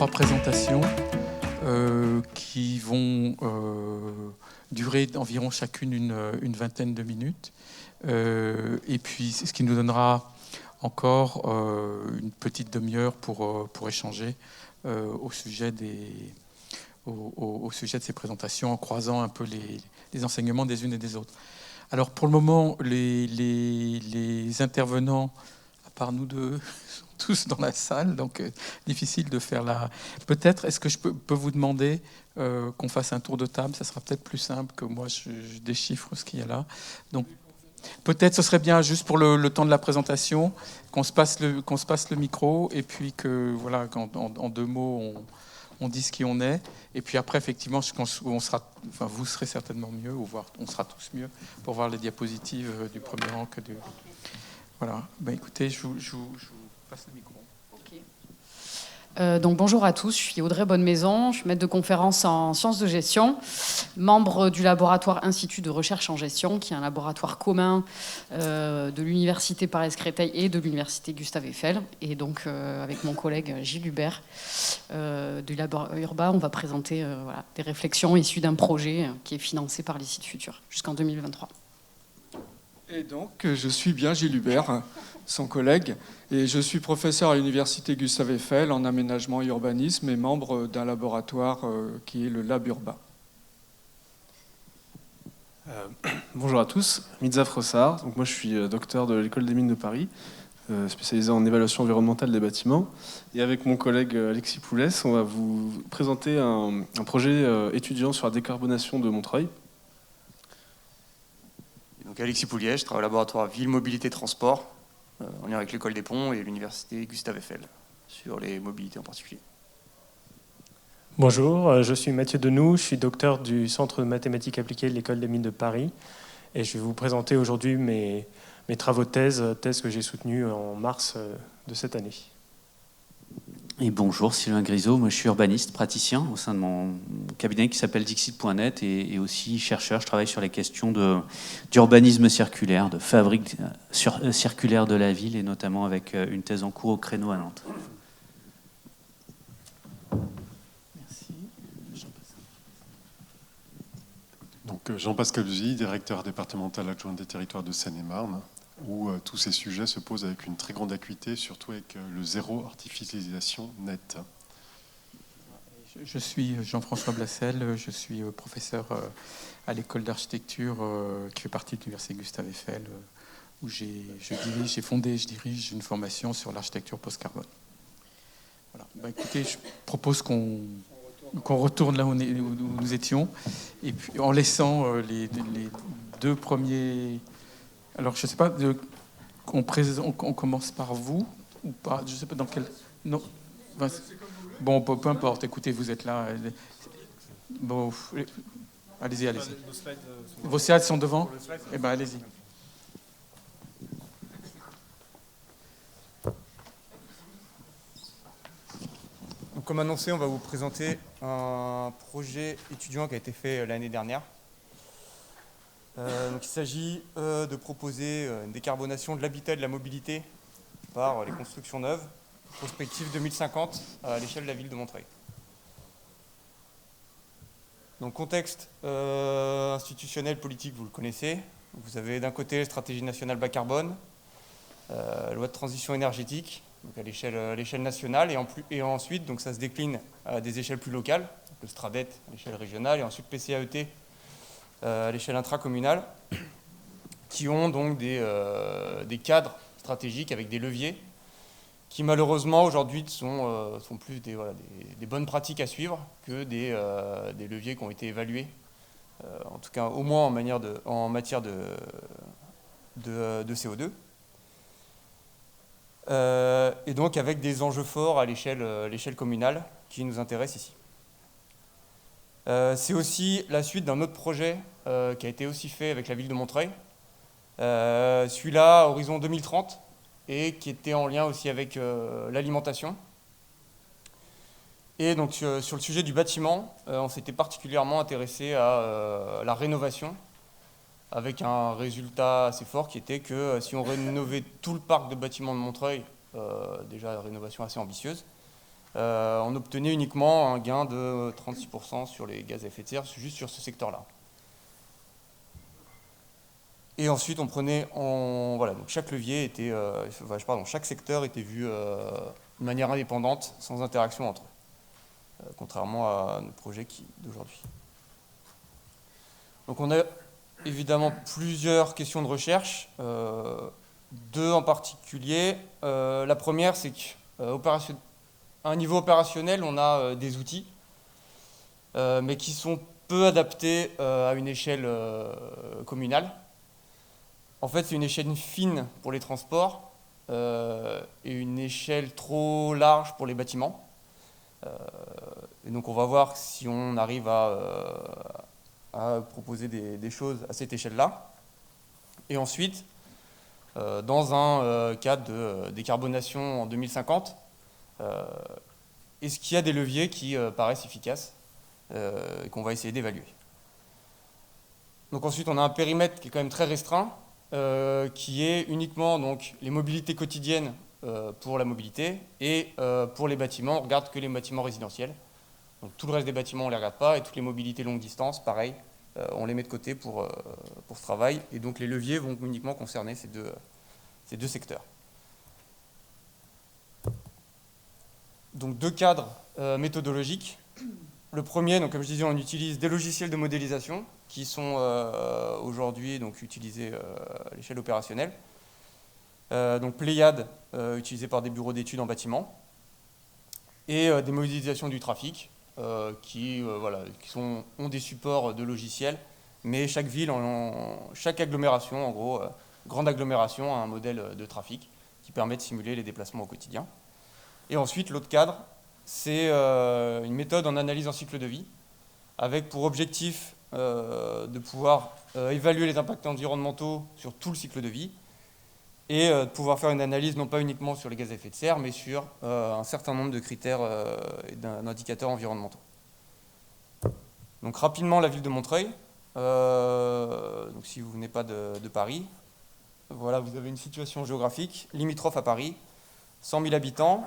3 présentations qui vont durer environ chacune une vingtaine de minutes. Et puis, c'est ce qui nous donnera encore une petite demi-heure pour échanger au sujet de ces présentations, en croisant un peu les enseignements des unes et des autres. Alors, pour le moment, les intervenants, à part nous deux, sont tous dans la salle, donc difficile de faire la... Peut-être, est-ce que je peux vous demander qu'on fasse un tour de table? Ça sera peut-être plus simple que moi, je déchiffre ce qu'il y a là. Donc, peut-être ce serait bien, juste pour le temps de la présentation, qu'on se passe le micro, et puis que, voilà, en 2 mots, on dit ce qui on est. Et puis après, effectivement, vous serez certainement mieux, ou on sera tous mieux, pour voir les diapositives du premier rang que du... Voilà. Ben, écoutez, je vous passe le micro. Donc bonjour à tous, je suis Audrey Bonnemaison, je suis maître de conférence en sciences de gestion, membre du laboratoire Institut de recherche en gestion, qui est un laboratoire commun de l'université Paris-Créteil et de l'université Gustave Eiffel. Et donc avec mon collègue Gilles Hubert du laboratoire Urba, on va présenter des réflexions issues d'un projet qui est financé par l'ICIT Futur jusqu'en 2023. Et donc, je suis bien Gilles Hubert, son collègue, et je suis professeur à l'université Gustave Eiffel en aménagement et urbanisme et membre d'un laboratoire qui est le Lab Urba. Bonjour à tous, Mitzaf Rossard. Donc moi je suis docteur de l'école des mines de Paris, spécialisé en évaluation environnementale des bâtiments. Et avec mon collègue Alexis Poulès, on va vous présenter un projet étudiant sur la décarbonation de Montreuil. Donc Alexis Pouliès, je travaille au laboratoire Ville, Mobilité, Transport, en lien avec l'école des Ponts et l'université Gustave Eiffel, sur les mobilités en particulier. Bonjour, je suis Mathieu Denoux, je suis docteur du Centre de mathématiques appliquées de l'école des mines de Paris, et je vais vous présenter aujourd'hui mes travaux de thèse que j'ai soutenus en mars de cette année. Et bonjour, Sylvain Grisot, moi je suis urbaniste, praticien au sein de mon cabinet qui s'appelle Dixit.net et aussi chercheur. Je travaille sur les questions d'urbanisme circulaire, de fabrique circulaire de la ville et notamment avec une thèse en cours au Créneau à Nantes. Merci. Donc Jean-Pascal Uzy, directeur départemental adjoint des territoires de Seine-et-Marne, où tous ces sujets se posent avec une très grande acuité, surtout avec le zéro artificialisation nette. Je suis Jean-François Blassel, je suis professeur à l'école d'architecture qui fait partie de l'université Gustave Eiffel, où je dirige une formation sur l'architecture post-carbone. Voilà. Ben, écoutez, je propose qu'on retourne là où nous étions, et puis en laissant les 2 premiers... Alors, je ne sais pas, on commence par vous ou pas? Je ne sais pas dans quel... Non. Bon, peu importe. Écoutez, vous êtes là. Bon, allez-y. Vos slides sont devant? Eh bien, allez-y. Donc, comme annoncé, on va vous présenter un projet étudiant qui a été fait l'année dernière. Donc il s'agit de proposer une décarbonation de l'habitat et de la mobilité par les constructions neuves, prospective 2050 à l'échelle de la ville de Montreuil. Donc contexte institutionnel, politique, vous le connaissez. Vous avez d'un côté la stratégie nationale bas carbone, loi de transition énergétique, donc à l'échelle nationale, et ensuite donc ça se décline à des échelles plus locales, donc le STRADET à l'échelle régionale, et ensuite PCAET à l'échelle intracommunale, qui ont donc des cadres stratégiques avec des leviers qui malheureusement aujourd'hui sont plus des bonnes pratiques à suivre que des leviers qui ont été évalués, en tout cas au moins en matière de CO2. Et donc avec des enjeux forts à l'échelle communale qui nous intéressent ici. C'est aussi la suite d'un autre projet qui a été aussi fait avec la ville de Montreuil, celui-là horizon 2030, et qui était en lien aussi avec l'alimentation. Et donc sur le sujet du bâtiment, on s'était particulièrement intéressé à la rénovation, avec un résultat assez fort qui était que si on rénovait tout le parc de bâtiments de Montreuil, déjà une rénovation assez ambitieuse, on obtenait uniquement un gain de 36% sur les gaz à effet de serre, juste sur ce secteur-là. Et ensuite, on prenait voilà, donc chaque levier était, chaque secteur était vu de manière indépendante, sans interaction entre eux, contrairement à nos projets d'aujourd'hui. Donc on a évidemment plusieurs questions de recherche, deux en particulier. La première, c'est qu'à un niveau opérationnel, on a des outils, mais qui sont peu adaptés à une échelle communale. En fait, c'est une échelle fine pour les transports et une échelle trop large pour les bâtiments. Et donc on va voir si on arrive à proposer des choses à cette échelle-là. Et ensuite, dans un cadre de décarbonation en 2050, est-ce qu'il y a des leviers qui paraissent efficaces et qu'on va essayer d'évaluer. Donc ensuite, on a un périmètre qui est quand même très restreint, qui est uniquement donc, les mobilités quotidiennes pour la mobilité, et pour les bâtiments, on ne regarde que les bâtiments résidentiels. Donc tout le reste des bâtiments, on ne les regarde pas, et toutes les mobilités longue distance, pareil, on les met de côté pour ce travail, et donc les leviers vont uniquement concerner ces deux secteurs. Donc deux cadres méthodologiques. Le premier, donc, comme je disais, on utilise des logiciels de modélisation qui sont aujourd'hui utilisés à l'échelle opérationnelle. Donc Pléiade, utilisé par des bureaux d'études en bâtiment, et des modélisations du trafic qui ont des supports de logiciels, mais chaque ville, chaque agglomération, en gros, grande agglomération, a un modèle de trafic qui permet de simuler les déplacements au quotidien. Et ensuite, l'autre cadre, c'est une méthode en analyse en cycle de vie, avec pour objectif de pouvoir évaluer les impacts environnementaux sur tout le cycle de vie, et de pouvoir faire une analyse non pas uniquement sur les gaz à effet de serre, mais sur un certain nombre de critères et d'indicateurs environnementaux. Donc rapidement, la ville de Montreuil, donc si vous ne venez pas de Paris, voilà, vous avez une situation géographique limitrophe à Paris, 100 000 habitants.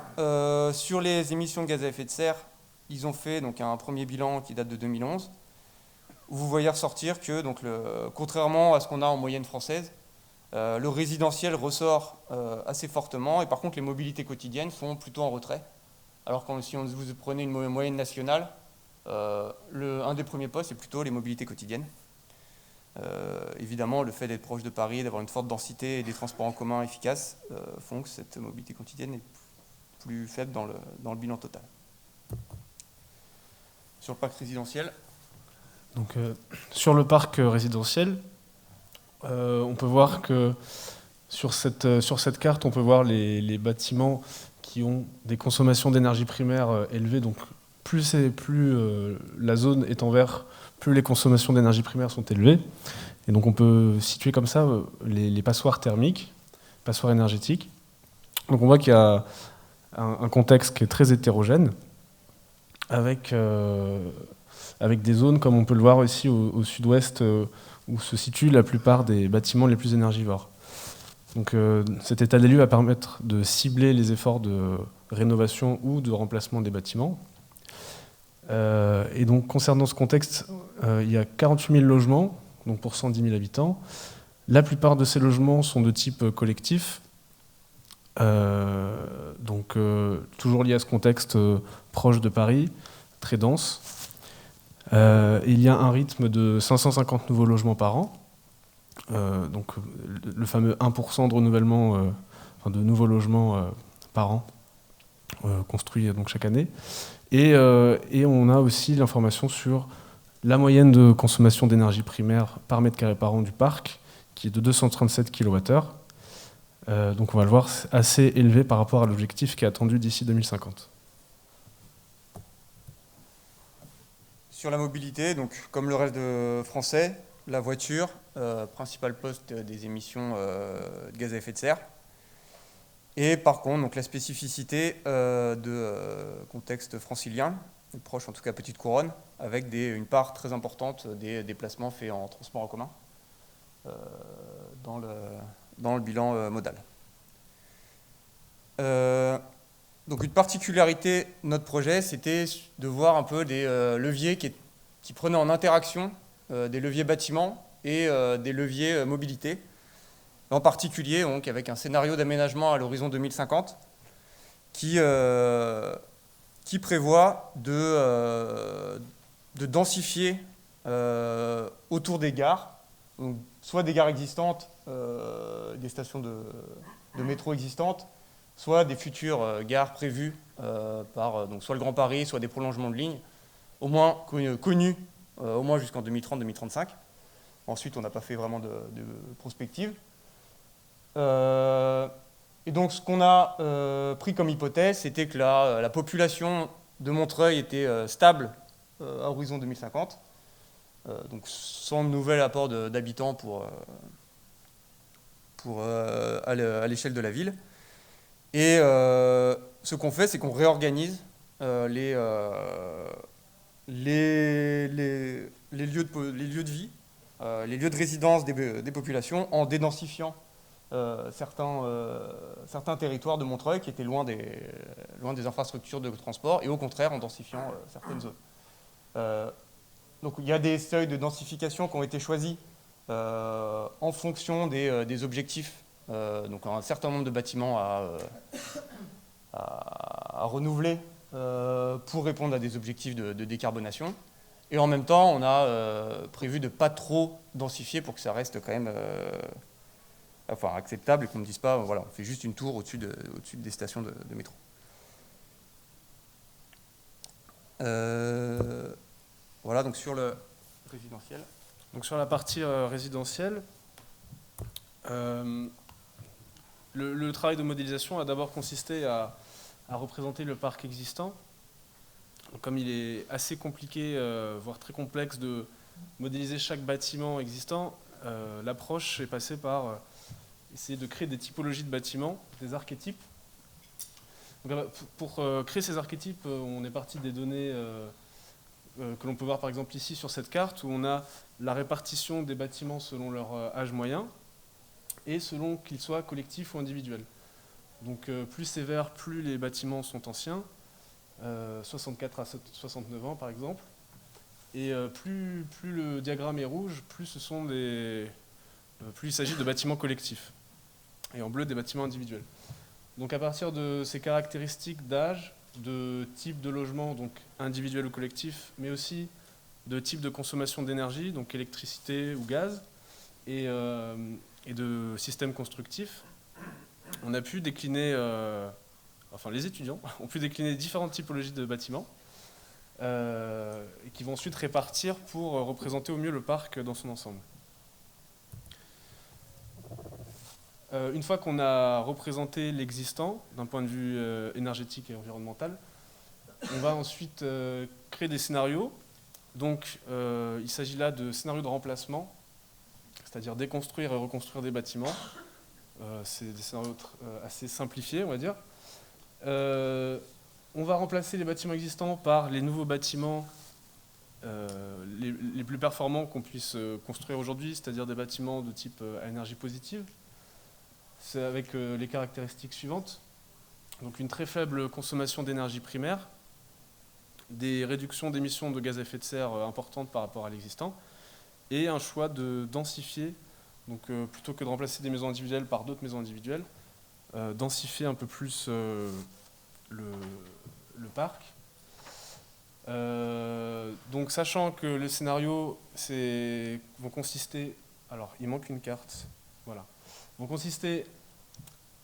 Sur les émissions de gaz à effet de serre, ils ont fait donc, un premier bilan qui date de 2011, où vous voyez ressortir que, donc, contrairement à ce qu'on a en moyenne française, le résidentiel ressort assez fortement, et par contre les mobilités quotidiennes sont plutôt en retrait. Alors que si vous prenez une moyenne nationale, un des premiers postes, c'est plutôt les mobilités quotidiennes. Évidemment, le fait d'être proche de Paris, d'avoir une forte densité et des transports en commun efficaces font que cette mobilité quotidienne est plus faible dans le bilan total. Sur le parc résidentiel. Donc, sur le parc résidentiel, on peut voir que sur cette carte, on peut voir les bâtiments qui ont des consommations d'énergie primaire élevées. Donc, plus la zone est en vert, plus les consommations d'énergie primaire sont élevées. Et donc on peut situer comme ça les passoires thermiques, passoires énergétiques. Donc on voit qu'il y a un contexte qui est très hétérogène, avec des zones, comme on peut le voir ici au sud-ouest, où se situent la plupart des bâtiments les plus énergivores. Donc cet état des lieux va permettre de cibler les efforts de rénovation ou de remplacement des bâtiments. Et donc, concernant ce contexte, il y a 48 000 logements, donc pour 110 000 habitants. La plupart de ces logements sont de type collectif, donc toujours lié à ce contexte proche de Paris, très dense. Il y a un rythme de 550 nouveaux logements par an, donc le fameux 1% de renouvellement, de nouveaux logements par an, construits donc chaque année. Et on a aussi l'information sur la moyenne de consommation d'énergie primaire par mètre carré par an du parc, qui est de 237 kWh. Donc on va le voir, assez élevé par rapport à l'objectif qui est attendu d'ici 2050. Sur la mobilité, donc, comme le reste de français, la voiture, principal poste des émissions de gaz à effet de serre. Et par contre, donc, la spécificité de contexte francilien, proche en tout cas petite couronne, avec une part très importante des déplacements faits en transport en commun dans le bilan modal. Donc une particularité de notre projet, c'était de voir un peu des leviers qui prenaient en interaction des leviers bâtiments et des leviers mobilité. En particulier, donc, avec un scénario d'aménagement à l'horizon 2050 qui prévoit de densifier autour des gares, donc, soit des gares existantes, des stations de métro existantes, soit des futures gares prévues par donc, soit le Grand Paris, soit des prolongements de lignes, au moins connus, au moins jusqu'en 2030-2035. Ensuite, on n'a pas fait vraiment de prospective. Et donc, ce qu'on a pris comme hypothèse, c'était que la population de Montreuil était stable à horizon 2050, donc sans nouvel apport d'habitants à l'échelle de la ville. Et ce qu'on fait, c'est qu'on réorganise les lieux de vie, les lieux de résidence des populations en dédensifiant certains territoires de Montreuil qui étaient loin des infrastructures de transport et au contraire en densifiant certaines zones. Donc il y a des seuils de densification qui ont été choisis en fonction des objectifs, donc un certain nombre de bâtiments à renouveler pour répondre à des objectifs de décarbonation. Et en même temps, on a prévu de ne pas trop densifier pour que ça reste quand même acceptable et qu'on ne me dise pas, voilà, on fait juste une tour au-dessus des stations de métro. Voilà, donc sur le résidentiel. Donc sur la partie résidentielle, le travail de modélisation a d'abord consisté à représenter le parc existant. Donc, comme il est assez compliqué, voire très complexe de modéliser chaque bâtiment existant, l'approche est passée par essayer de créer des typologies de bâtiments, des archétypes. Donc, pour créer ces archétypes, on est parti des données que l'on peut voir par exemple ici sur cette carte, où on a la répartition des bâtiments selon leur âge moyen et selon qu'ils soient collectifs ou individuels. Donc plus c'est vert, plus les bâtiments sont anciens, 64 à 69 ans par exemple, et plus le diagramme est rouge, plus il s'agit de bâtiments collectifs, et en bleu des bâtiments individuels. Donc à partir de ces caractéristiques d'âge, de type de logement, donc individuel ou collectif, mais aussi de type de consommation d'énergie, donc électricité ou gaz, et de systèmes constructifs, on a pu décliner, les étudiants ont pu décliner différentes typologies de bâtiments et qui vont ensuite répartir pour représenter au mieux le parc dans son ensemble. Une fois qu'on a représenté l'existant d'un point de vue énergétique et environnemental, on va ensuite créer des scénarios. Donc il s'agit là de scénarios de remplacement, c'est-à-dire déconstruire et reconstruire des bâtiments. C'est des scénarios assez simplifiés, on va dire. On va remplacer les bâtiments existants par les nouveaux bâtiments les plus performants qu'on puisse construire aujourd'hui, c'est-à-dire des bâtiments de type à énergie positive. C'est avec les caractéristiques suivantes. Donc une très faible consommation d'énergie primaire, des réductions d'émissions de gaz à effet de serre importantes par rapport à l'existant, et un choix de densifier, donc plutôt que de remplacer des maisons individuelles par d'autres maisons individuelles, densifier un peu plus le parc. Donc sachant que les scénarios vont consister, alors il manque une carte, voilà, vont consister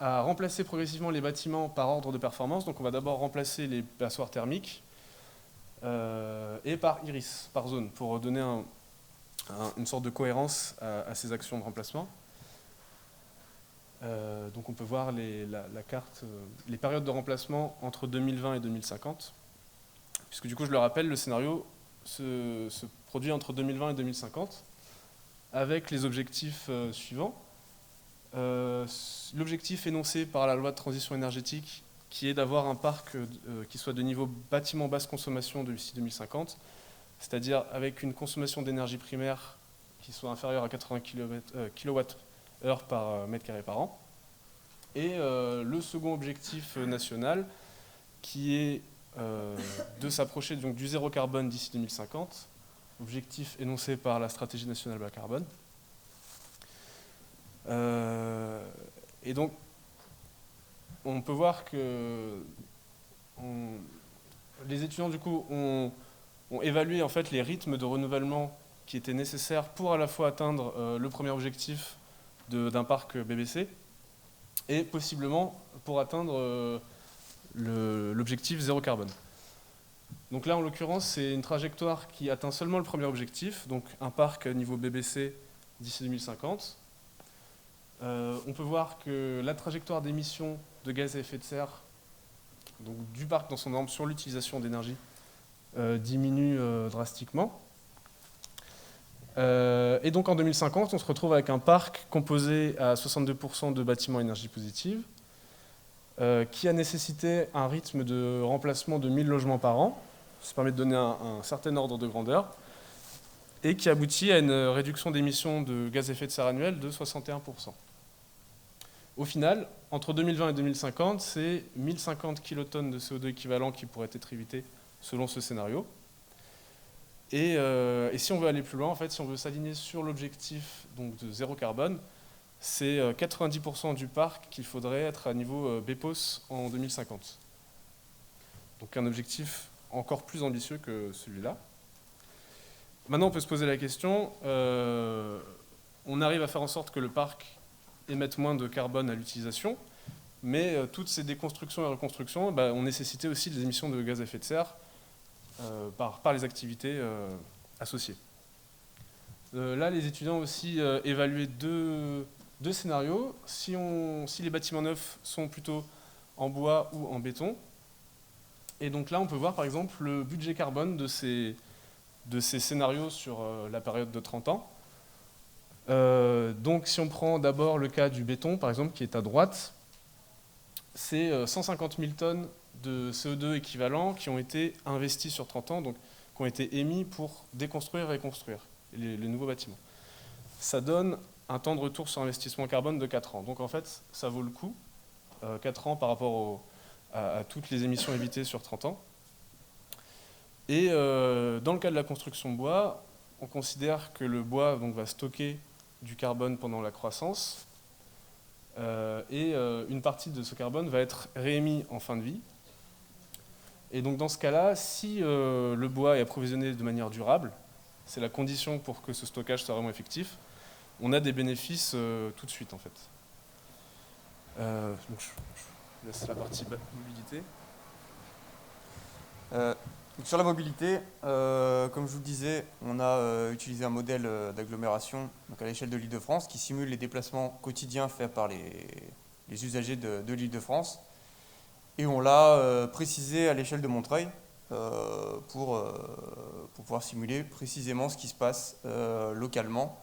à remplacer progressivement les bâtiments par ordre de performance. Donc on va d'abord remplacer les passoires thermiques et par iris, par zone, pour donner une sorte de cohérence à ces actions de remplacement. Donc on peut voir la carte, les périodes de remplacement entre 2020 et 2050, puisque du coup, je le rappelle, le scénario se produit entre 2020 et 2050, avec les objectifs suivants. L'objectif énoncé par la loi de transition énergétique, qui est d'avoir un parc qui soit de niveau bâtiment basse consommation d'ici 2050, c'est-à-dire avec une consommation d'énergie primaire qui soit inférieure à 80 kWh par mètre carré par an. Et le second objectif national, qui est de s'approcher donc du zéro carbone d'ici 2050, objectif énoncé par la stratégie nationale bas carbone. Et donc, on peut voir que les étudiants du coup ont évalué en fait les rythmes de renouvellement qui étaient nécessaires pour à la fois atteindre le premier objectif d'un parc BBC et possiblement pour atteindre l'objectif zéro carbone. Donc là, en l'occurrence, c'est une trajectoire qui atteint seulement le premier objectif, donc un parc niveau BBC d'ici 2050. On peut voir que la trajectoire d'émissions de gaz à effet de serre donc du parc dans son ensemble sur l'utilisation d'énergie diminue drastiquement. Et donc en 2050, on se retrouve avec un parc composé à 62% de bâtiments énergie positive, qui a nécessité un rythme de remplacement de 1000 logements par an. Ça permet de donner un certain ordre de grandeur, et qui aboutit à une réduction d'émissions de gaz à effet de serre annuel de 61%. Au final, entre 2020 et 2050, c'est 1050 kilotonnes de CO2 équivalent qui pourraient être évités selon ce scénario. Et si on veut aller plus loin, en fait, si on veut s'aligner sur l'objectif donc, de zéro carbone, c'est 90% du parc qu'il faudrait être à niveau BPOS en 2050. Donc un objectif encore plus ambitieux que celui-là. Maintenant, on peut se poser la question, on arrive à faire en sorte que le parc émette moins de carbone à l'utilisation, mais toutes ces déconstructions et reconstructions ont nécessité aussi des émissions de gaz à effet de serre par les activités associées. Là, les étudiants ont aussi évalué deux scénarios. Si les bâtiments neufs sont plutôt en bois ou en béton. Et donc là, on peut voir par exemple le budget carbone de ces scénarios sur la période de 30 ans. Donc si on prend d'abord le cas du béton, par exemple, qui est à droite, c'est 150 000 tonnes de CO2 équivalent qui ont été investis sur 30 ans, donc qui ont été émis pour déconstruire et reconstruire les nouveaux bâtiments. Ça donne un temps de retour sur investissement carbone de 4 ans. Donc en fait, ça vaut le coup, 4 ans par rapport à toutes les émissions évitées sur 30 ans. Et dans le cas de la construction bois, on considère que le bois donc, va stocker du carbone pendant la croissance, et une partie de ce carbone va être réémis en fin de vie. Et donc dans ce cas-là, si le bois est approvisionné de manière durable, c'est la condition pour que ce stockage soit vraiment effectif, on a des bénéfices tout de suite en fait. Donc je laisse la partie mobilité. Donc sur la mobilité, comme je vous le disais, on a utilisé un modèle d'agglomération à l'échelle de l'Île-de-France qui simule les déplacements quotidiens faits par les usagers de l'Île-de-France. Et on l'a précisé à l'échelle de Montreuil pour pouvoir simuler précisément ce qui se passe localement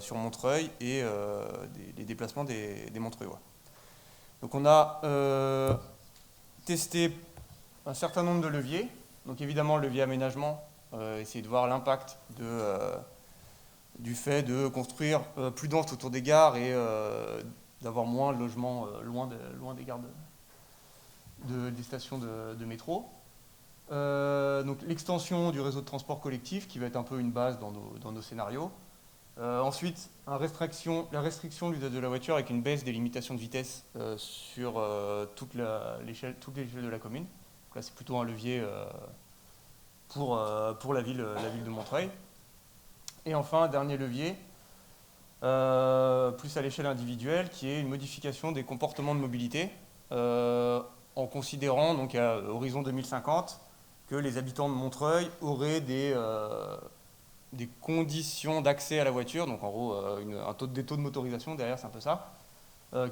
sur Montreuil et les déplacements des Montreuillois. Donc on a testé un certain nombre de leviers. Donc évidemment le levier aménagement, essayer de voir l'impact du fait de construire plus dense autour des gares et d'avoir moins de logements loin des gares des stations de métro. Donc l'extension du réseau de transport collectif qui va être un peu une base dans nos scénarios. Ensuite, la restriction de l'usage de la voiture avec une baisse des limitations de vitesse sur toute l'échelle de la commune. Donc là, c'est plutôt un levier pour la ville de Montreuil. Et enfin, dernier levier, plus à l'échelle individuelle, qui est une modification des comportements de mobilité, en considérant donc à horizon 2050 que les habitants de Montreuil auraient des conditions d'accès à la voiture, donc en gros des taux de motorisation, derrière c'est un peu ça,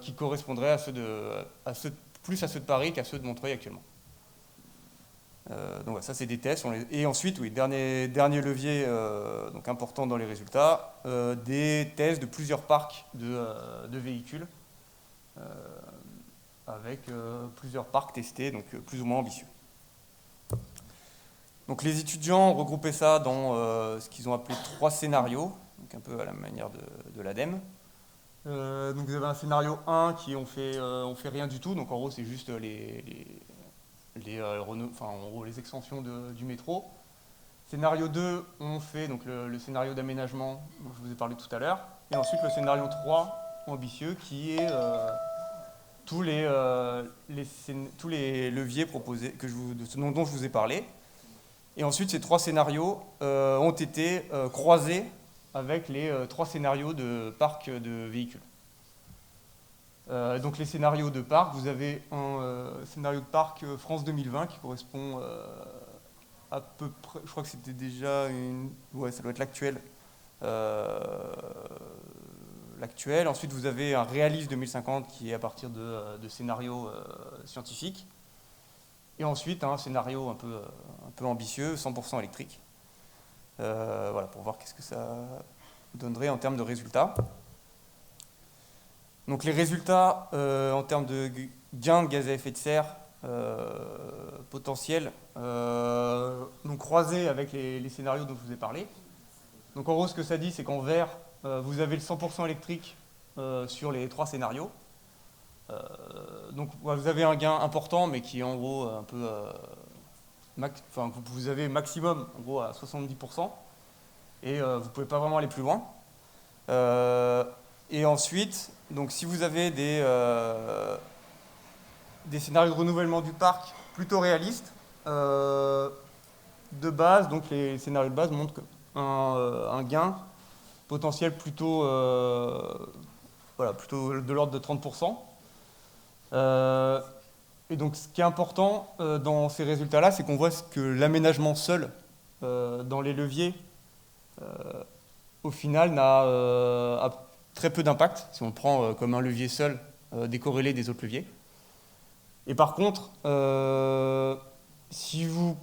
qui correspondraient plus à ceux de Paris qu'à ceux de Montreuil actuellement. Donc voilà, ça c'est des tests. Et ensuite, oui, dernier levier donc important dans les résultats, des tests de plusieurs parcs de véhicules, avec plusieurs parcs testés, donc plus ou moins ambitieux. Donc les étudiants ont regroupé ça dans ce qu'ils ont appelé 3 scénarios, donc un peu à la manière de l'ADEME. Donc vous avez un scénario 1 qui on fait rien du tout, donc en gros c'est juste les extensions du métro. Scénario 2, on fait donc le scénario d'aménagement dont je vous ai parlé tout à l'heure. Et ensuite le scénario 3, ambitieux, qui est tous les leviers proposés dont je vous ai parlé. Et ensuite, ces 3 scénarios ont été croisés avec les 3 scénarios de parc de véhicules. Donc les scénarios de parc, vous avez un scénario de parc France 2020 qui correspond à peu près, je crois que c'était déjà ça doit être l'actuel. Ensuite, vous avez un réaliste 2050 qui est à partir de scénarios scientifiques. Et ensuite, un scénario un peu ambitieux, 100% électrique. Voilà, pour voir qu'est-ce que ça donnerait en termes de résultats. Donc les résultats en termes de gains de gaz à effet de serre potentiels, donc croisés avec les scénarios dont je vous ai parlé. Donc en gros, ce que ça dit, c'est qu'en vert, vous avez le 100% électrique sur les 3 scénarios. Donc vous avez un gain important, mais qui est en gros un peu... vous avez maximum en gros à 70%, et vous ne pouvez pas vraiment aller plus loin. Et ensuite, donc si vous avez des scénarios de renouvellement du parc plutôt réalistes, de base, donc les scénarios de base montrent un gain potentiel plutôt de l'ordre de 30%. Et donc ce qui est important dans ces résultats-là, c'est qu'on voit que l'aménagement seul dans les leviers, au final, a très peu d'impact, si on le prend comme un levier seul, décorrélé des autres leviers. Et par contre, si vous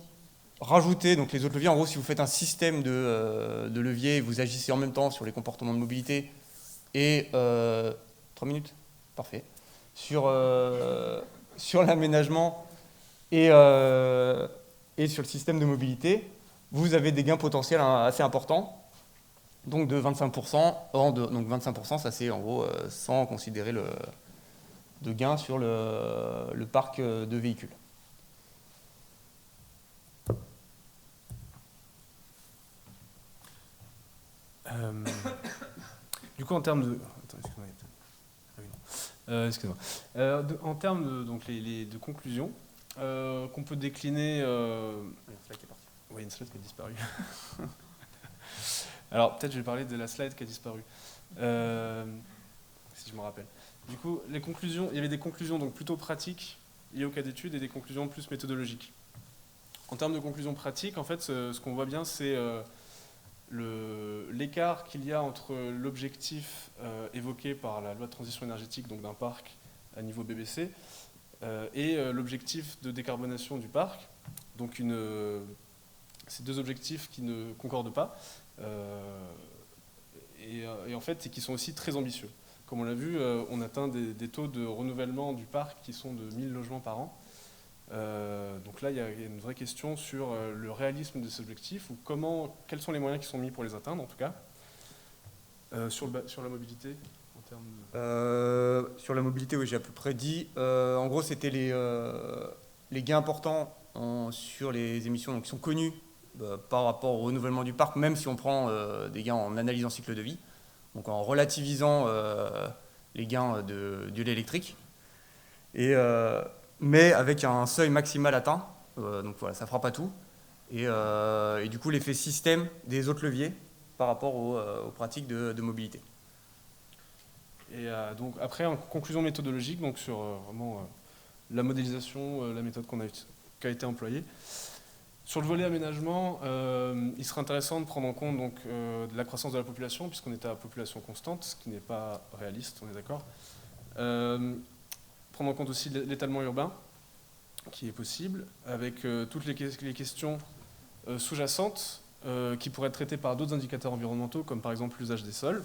rajoutez donc les autres leviers, en gros, si vous faites un système de leviers, vous agissez en même temps sur les comportements de mobilité et... 3 minutes ? Parfait. Sur l'aménagement et sur le système de mobilité, vous avez des gains potentiels assez importants, donc de 25%. Donc 25%, ça c'est en gros sans considérer de gains sur le parc de véhicules. Du coup, en termes de... excusez-moi. En termes de conclusion, qu'on peut décliner... Il y a une slide qui est partie. Oui, une slide qui a disparu. Alors, peut-être je vais parler de la slide qui a disparu, si je me rappelle. Du coup, les conclusions, il y avait des conclusions donc plutôt pratiques liées au cas d'étude et des conclusions plus méthodologiques. En termes de conclusions pratiques, en fait, ce qu'on voit bien, c'est l'écart qu'il y a entre l'objectif évoqué par la loi de transition énergétique, donc d'un parc à niveau BBC, et l'objectif de décarbonation du parc. Donc ces 2 objectifs qui ne concordent pas, et en fait, et qui sont aussi très ambitieux. Comme on l'a vu, on atteint des taux de renouvellement du parc qui sont de 1000 logements par an. Donc là, il y a une vraie question sur le réalisme de ces objectifs, ou quels sont les moyens qui sont mis pour les atteindre, en tout cas. Sur la mobilité, en termes de... Sur la mobilité, oui, j'ai à peu près dit. En gros, c'était les gains importants sur les émissions donc, qui sont connus par rapport au renouvellement du parc, même si on prend des gains en analysant cycle de vie, donc en relativisant les gains de l'électrique. Mais avec un seuil maximal atteint, donc voilà, ça ne fera pas tout. Et du coup, l'effet système des autres leviers par rapport aux pratiques de mobilité. Et donc après, en conclusion méthodologique, donc sur vraiment la modélisation, la méthode qui a été employée. Sur le volet aménagement, il serait intéressant de prendre en compte donc, de la croissance de la population, puisqu'on est à population constante, ce qui n'est pas réaliste, on est d'accord. Prendre en compte aussi l'étalement urbain, qui est possible, avec toutes les questions sous-jacentes qui pourraient être traitées par d'autres indicateurs environnementaux, comme par exemple l'usage des sols.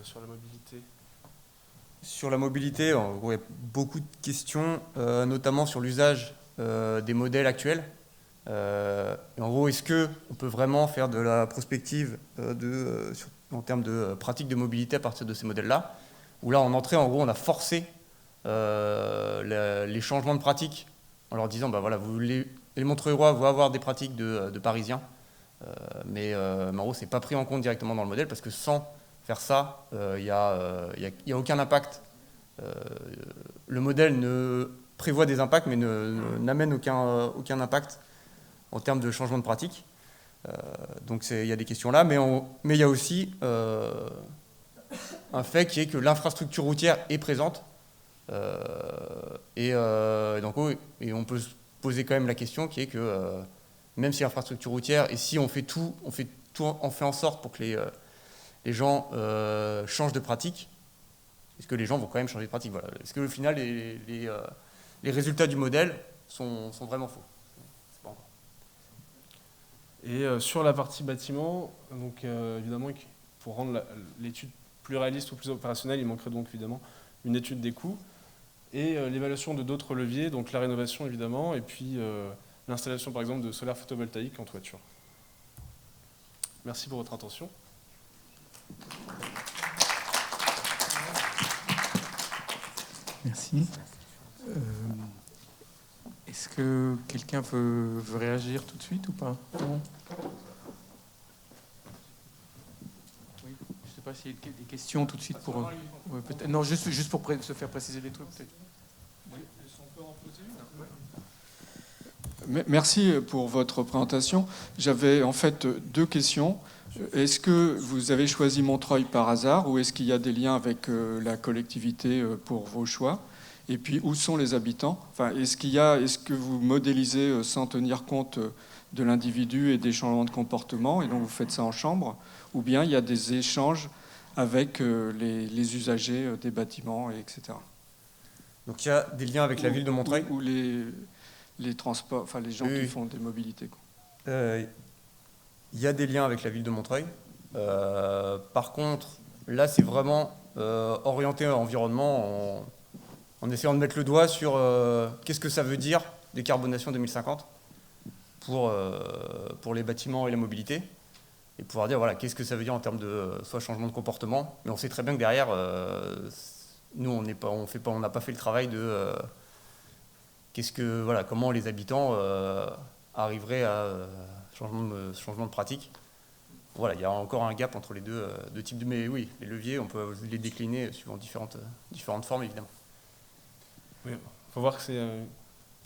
Sur la mobilité. Sur la mobilité, en gros, il y a beaucoup de questions, notamment sur l'usage des modèles actuels. Et en gros, est-ce qu'on peut vraiment faire de la prospective en termes de pratiques de mobilité à partir de ces modèles-là, où là, en entrée, en gros, on a forcé les changements de pratiques en leur disant, bah voilà, les Montreuillois vont avoir des pratiques de Parisiens, mais en gros, c'est pas pris en compte directement dans le modèle, parce que sans faire ça, il y a aucun impact. Le modèle prévoit des impacts, mais n'amène aucun impact en termes de changement de pratique. Donc il y a des questions là, mais il y a aussi un fait qui est que l'infrastructure routière est présente. Et on peut se poser quand même la question qui est que même si l'infrastructure routière, et si on fait en sorte pour que les gens changent de pratique, est-ce que les gens vont quand même changer de pratique, voilà. Est-ce que au final les résultats du modèle sont vraiment faux? C'est pas encore. Et sur la partie bâtiment, donc évidemment, pour rendre l'étude plus réaliste ou plus opérationnelle, il manquerait donc évidemment une étude des coûts et l'évaluation de d'autres leviers, donc la rénovation évidemment, et puis l'installation par exemple de solaire photovoltaïque en toiture. Merci pour votre attention. Merci. Est-ce que quelqu'un veut réagir tout de suite ou pas? Non. Oui. Je ne sais pas s'il y a des questions tout de suite pour... Ouais, peut-être. Non, juste pour se faire préciser les trucs, peut-être. Oui. On peut en poser une. Merci pour votre présentation. J'avais en fait 2 questions. Est-ce que vous avez choisi Montreuil par hasard ou est-ce qu'il y a des liens avec la collectivité pour vos choix? Et puis, où sont les habitants? Enfin, est-ce que vous modélisez sans tenir compte de l'individu et des changements de comportement, et donc vous faites ça en chambre? Ou bien il y a des échanges avec les usagers des bâtiments, etc. Donc il y a des liens avec la ville de Montreuil? Ou les transports, enfin les gens qui font des mobilités. Il y a des liens avec la ville de Montreuil. Par contre, là, c'est vraiment orienté environnement en essayant de mettre le doigt sur qu'est-ce que ça veut dire décarbonation 2050 pour les bâtiments et la mobilité, et pouvoir dire voilà, qu'est-ce que ça veut dire en termes de soit changement de comportement, mais on sait très bien que derrière, nous, on n'a pas fait le travail de comment les habitants arriveraient à changement de pratique. Voilà, il y a encore un gap entre les deux types de... Mais oui, les leviers, on peut les décliner suivant différentes formes, évidemment. Il faut voir que c'est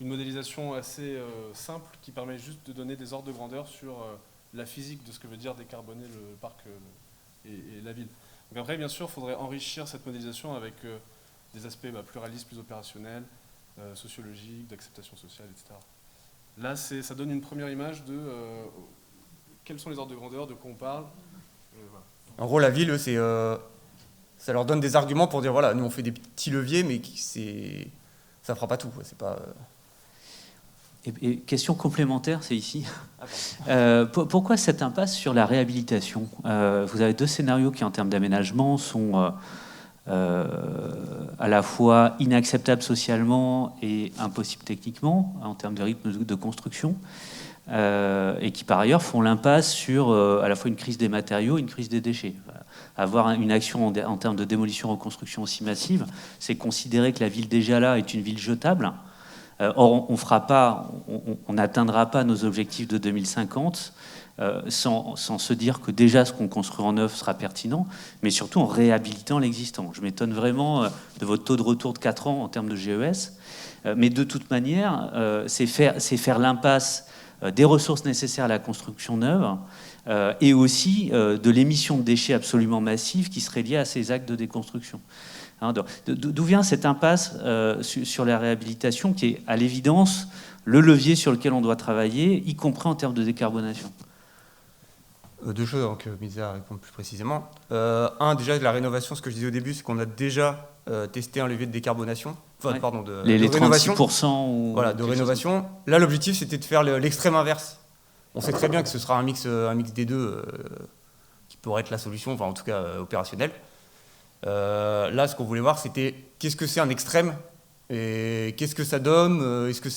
une modélisation assez simple qui permet juste de donner des ordres de grandeur sur la physique de ce que veut dire décarboner le parc et la ville. Donc après, bien sûr, il faudrait enrichir cette modélisation avec des aspects plus réalistes, plus opérationnels, sociologiques, d'acceptation sociale, etc. Là, ça donne une première image de quels sont les ordres de grandeur, de quoi on parle. Voilà. En gros, la ville, ça leur donne des arguments pour dire voilà, nous on fait des petits leviers, mais ça fera pas tout. C'est pas. Et question complémentaire, c'est ici. Pourquoi cette impasse sur la réhabilitation? Vous avez 2 scénarios qui, en termes d'aménagement, sont à la fois inacceptables socialement et impossibles techniquement, en termes de rythme de construction, et qui, par ailleurs, font l'impasse sur à la fois une crise des matériaux et une crise des déchets. Avoir une action en termes de démolition-reconstruction aussi massive, c'est considérer que la ville déjà là est une ville jetable. Or, on n'atteindra pas nos objectifs de 2050 sans se dire que déjà ce qu'on construit en neuf sera pertinent, mais surtout en réhabilitant l'existant. Je m'étonne vraiment de votre taux de retour de 4 ans en termes de GES, mais de toute manière, c'est faire l'impasse des ressources nécessaires à la construction neuve et aussi de l'émission de déchets absolument massive qui serait liée à ces actes de déconstruction. D'où vient cette impasse sur la réhabilitation qui est à l'évidence le levier sur lequel on doit travailler, y compris en termes de décarbonation? 2 choses avant que Misa réponde plus précisément. Déjà, de la rénovation, ce que je disais au début, c'est qu'on a déjà testé un levier de décarbonation. Enfin, ouais. Pardon, de rénovation. 36% ou... Voilà, de rénovation. Là, l'objectif, c'était de faire l'extrême inverse. On sait très bien que ce sera un mix des deux qui pourrait être la solution, enfin en tout cas opérationnelle. Là, ce qu'on voulait voir, c'était qu'est-ce que c'est un extrême et qu'est-ce que ça donne, est-ce que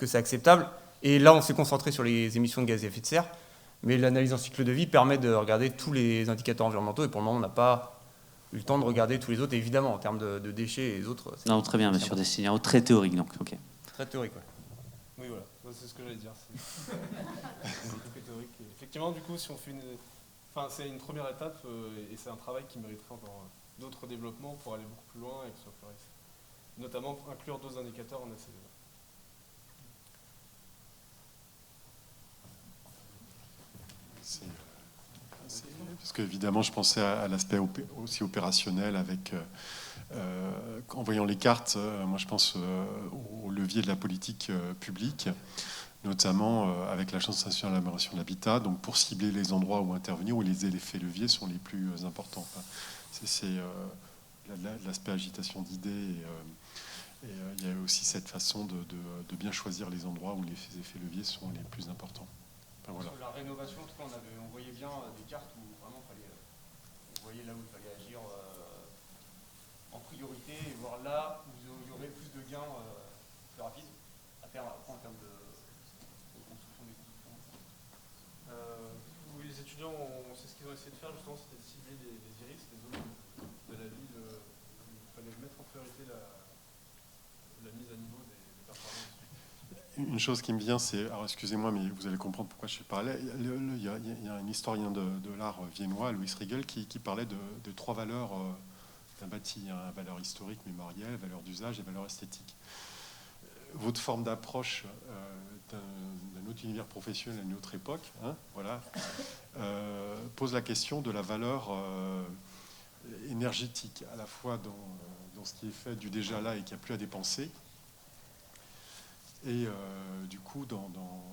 c'est acceptable. Et là, on s'est concentré sur les émissions de gaz à effet de serre, mais l'analyse en cycle de vie permet de regarder tous les indicateurs environnementaux, et pour le moment, on n'a pas eu le temps de regarder tous les autres, et évidemment, en termes de déchets et les autres... Non, très bien, mais sur des scénarios très théoriques, donc, ok. Très théorique, ouais. Oui, voilà, c'est ce que j'allais dire. C'est théorique. Effectivement, du coup, si on fait enfin, c'est une première étape et c'est un travail qui mériterait encore d'autres développements pour aller beaucoup plus loin et que ce soit plus réussi. Notamment inclure d'autres indicateurs en LCD. Parce qu'évidemment, je pensais à l'aspect aussi opérationnel avec, en voyant les cartes, moi je pense au levier de la politique publique, notamment avec l'Agence nationale d'amélioration de l'habitat, donc pour cibler les endroits où intervenir, où les effets leviers sont les plus importants. Enfin, c'est l'aspect agitation d'idées et il y a aussi cette façon de bien choisir les endroits où les effets leviers sont les plus importants. Enfin, voilà. Sur la rénovation, en tout cas, on voyait bien des cartes où vraiment on voyait là où il fallait agir en priorité et voir là où il y aurait plus de gains plus rapides à faire en termes de construction des constructions. Oui, les étudiants, c'est ce qu'ils ont essayé de faire justement, c'était de cibler les iris, les zones de la ville où il fallait mettre en priorité la mise à niveau des performances. Une chose qui me vient, c'est, alors excusez-moi, mais vous allez comprendre pourquoi je suis parlé. Il y a un historien de l'art viennois, Louis Riegel, qui parlait de trois valeurs d'un bâti, hein, valeur historique, mémorielle, valeur d'usage et valeur esthétique. Votre forme d'approche d'un autre univers professionnel à une autre époque, hein, voilà, pose la question de la valeur énergétique, à la fois dans ce qui est fait du déjà là et qu'il n'y a plus à dépenser. Et du coup,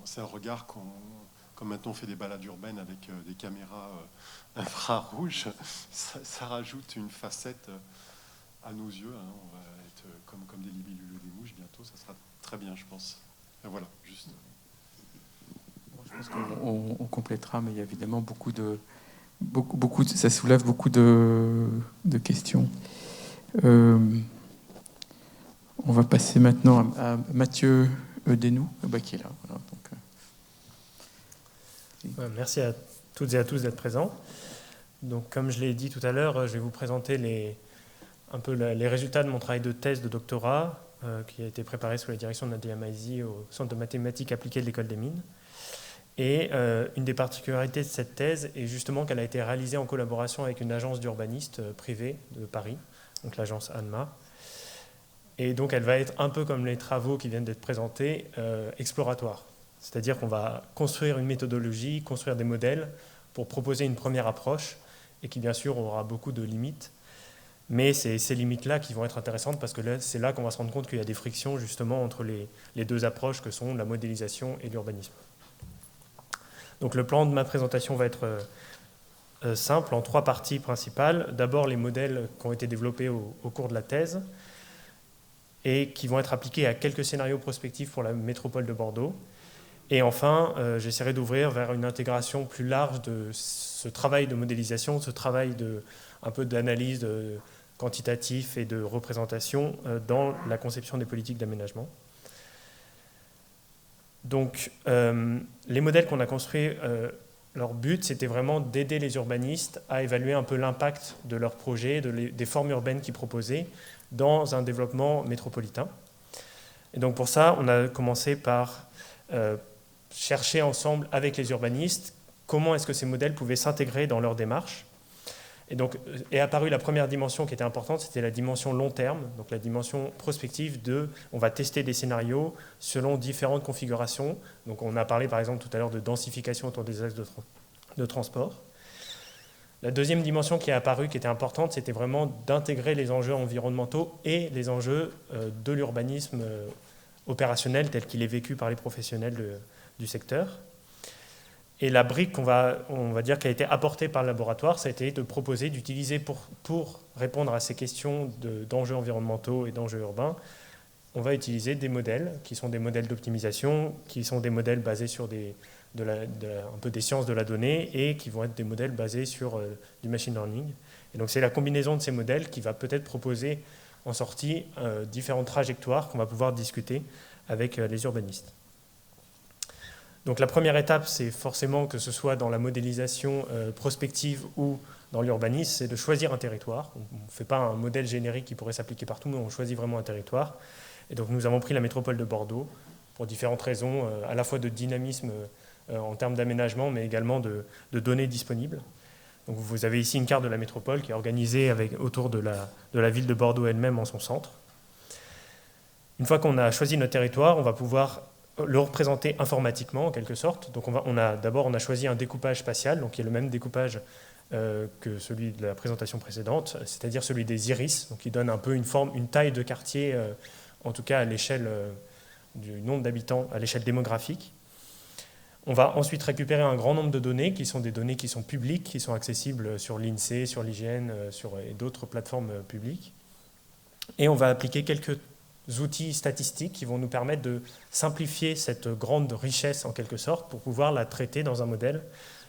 c'est un regard comme maintenant on fait des balades urbaines avec des caméras infrarouges, ça rajoute une facette à nos yeux. Hein, on va être comme des libellules ou des mouches bientôt, ça sera très bien, je pense. Et voilà, juste. Je pense qu'on complétera, mais il y a évidemment ça soulève beaucoup de questions. On va passer maintenant à Mathieu Denou, qui est là. Voilà, donc, merci à toutes et à tous d'être présents. Donc, comme je l'ai dit tout à l'heure, je vais vous présenter les résultats de mon travail de thèse de doctorat qui a été préparé sous la direction de Nadia Maizi au Centre de mathématiques appliquées de l'École des Mines. Et une des particularités de cette thèse est justement qu'elle a été réalisée en collaboration avec une agence d'urbanistes privée de Paris, donc l'agence ANMA. Et donc elle va être un peu comme les travaux qui viennent d'être présentés, exploratoires. C'est-à-dire qu'on va construire une méthodologie, construire des modèles pour proposer une première approche et qui bien sûr aura beaucoup de limites. Mais c'est ces limites-là qui vont être intéressantes parce que c'est là qu'on va se rendre compte qu'il y a des frictions justement entre les deux approches que sont la modélisation et l'urbanisme. Donc le plan de ma présentation va être simple en trois parties principales. D'abord les modèles qui ont été développés au cours de la thèse et qui vont être appliqués à quelques scénarios prospectifs pour la métropole de Bordeaux. Et enfin, j'essaierai d'ouvrir vers une intégration plus large de ce travail de modélisation, ce travail un peu d'analyse quantitatif et de représentation dans la conception des politiques d'aménagement. Donc, les modèles qu'on a construits, leur but, c'était vraiment d'aider les urbanistes à évaluer un peu l'impact de leurs projets, des formes urbaines qu'ils proposaient dans un développement métropolitain. Et donc, pour ça, on a commencé par chercher ensemble avec les urbanistes comment est-ce que ces modèles pouvaient s'intégrer dans leur démarche. Et donc est apparue la première dimension qui était importante, c'était la dimension long terme, donc la dimension prospective on va tester des scénarios selon différentes configurations. Donc on a parlé par exemple tout à l'heure de densification autour des axes de transport. La deuxième dimension qui est apparue, qui était importante, c'était vraiment d'intégrer les enjeux environnementaux et les enjeux de l'urbanisme opérationnel tel qu'il est vécu par les professionnels du secteur. Et la brique on va dire qui a été apportée par le laboratoire, ça a été de proposer d'utiliser pour répondre à ces questions d'enjeux environnementaux et d'enjeux urbains, on va utiliser des modèles qui sont des modèles d'optimisation, qui sont des modèles basés sur un peu des sciences de la donnée et qui vont être des modèles basés sur du machine learning. Et donc c'est la combinaison de ces modèles qui va peut-être proposer en sortie différentes trajectoires qu'on va pouvoir discuter avec les urbanistes. Donc la première étape, c'est forcément que ce soit dans la modélisation prospective ou dans l'urbanisme, c'est de choisir un territoire. On ne fait pas un modèle générique qui pourrait s'appliquer partout, mais on choisit vraiment un territoire. Et donc nous avons pris la métropole de Bordeaux pour différentes raisons, à la fois de dynamisme en termes d'aménagement, mais également de données disponibles. Donc vous avez ici une carte de la métropole qui est organisée autour de la ville de Bordeaux elle-même en son centre. Une fois qu'on a choisi notre territoire, on va pouvoir le représenter informatiquement en quelque sorte. Donc on a choisi un découpage spatial, donc qui est le même découpage que celui de la présentation précédente, c'est-à-dire celui des iris, donc qui donne un peu une taille de quartier, en tout cas à l'échelle du nombre d'habitants, à l'échelle démographique. On va ensuite récupérer un grand nombre de données qui sont des données qui sont publiques, qui sont accessibles sur l'INSEE, sur l'IGN et d'autres plateformes publiques. Et on va appliquer quelques outils statistiques qui vont nous permettre de simplifier cette grande richesse en quelque sorte pour pouvoir la traiter dans un modèle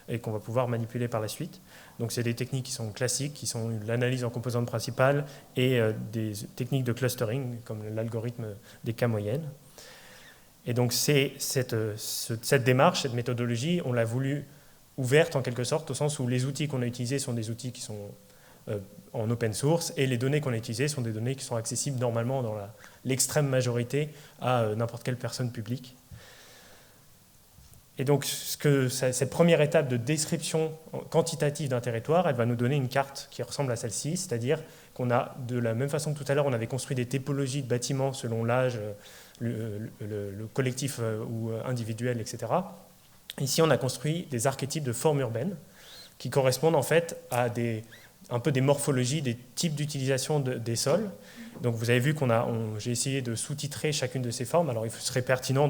et qu'on va pouvoir manipuler par la suite. Donc c'est des techniques qui sont classiques, qui sont l'analyse en composantes principales et des techniques de clustering comme l'algorithme des cas moyennes. Et donc cette démarche, cette méthodologie, on l'a voulu ouverte en quelque sorte, au sens où les outils qu'on a utilisés sont des outils qui sont en open source et les données qu'on a utilisées sont des données qui sont accessibles normalement dans l'extrême majorité à n'importe quelle personne publique. Et donc cette première étape de description quantitative d'un territoire, elle va nous donner une carte qui ressemble à celle-ci, c'est-à-dire qu'on a, de la même façon que tout à l'heure, on avait construit des typologies de bâtiments selon l'âge, le collectif ou individuel, etc. Ici, on a construit des archétypes de formes urbaines qui correspondent en fait à un peu des morphologies, des types d'utilisation des sols. Donc vous avez vu j'ai essayé de sous-titrer chacune de ces formes. Alors il serait pertinent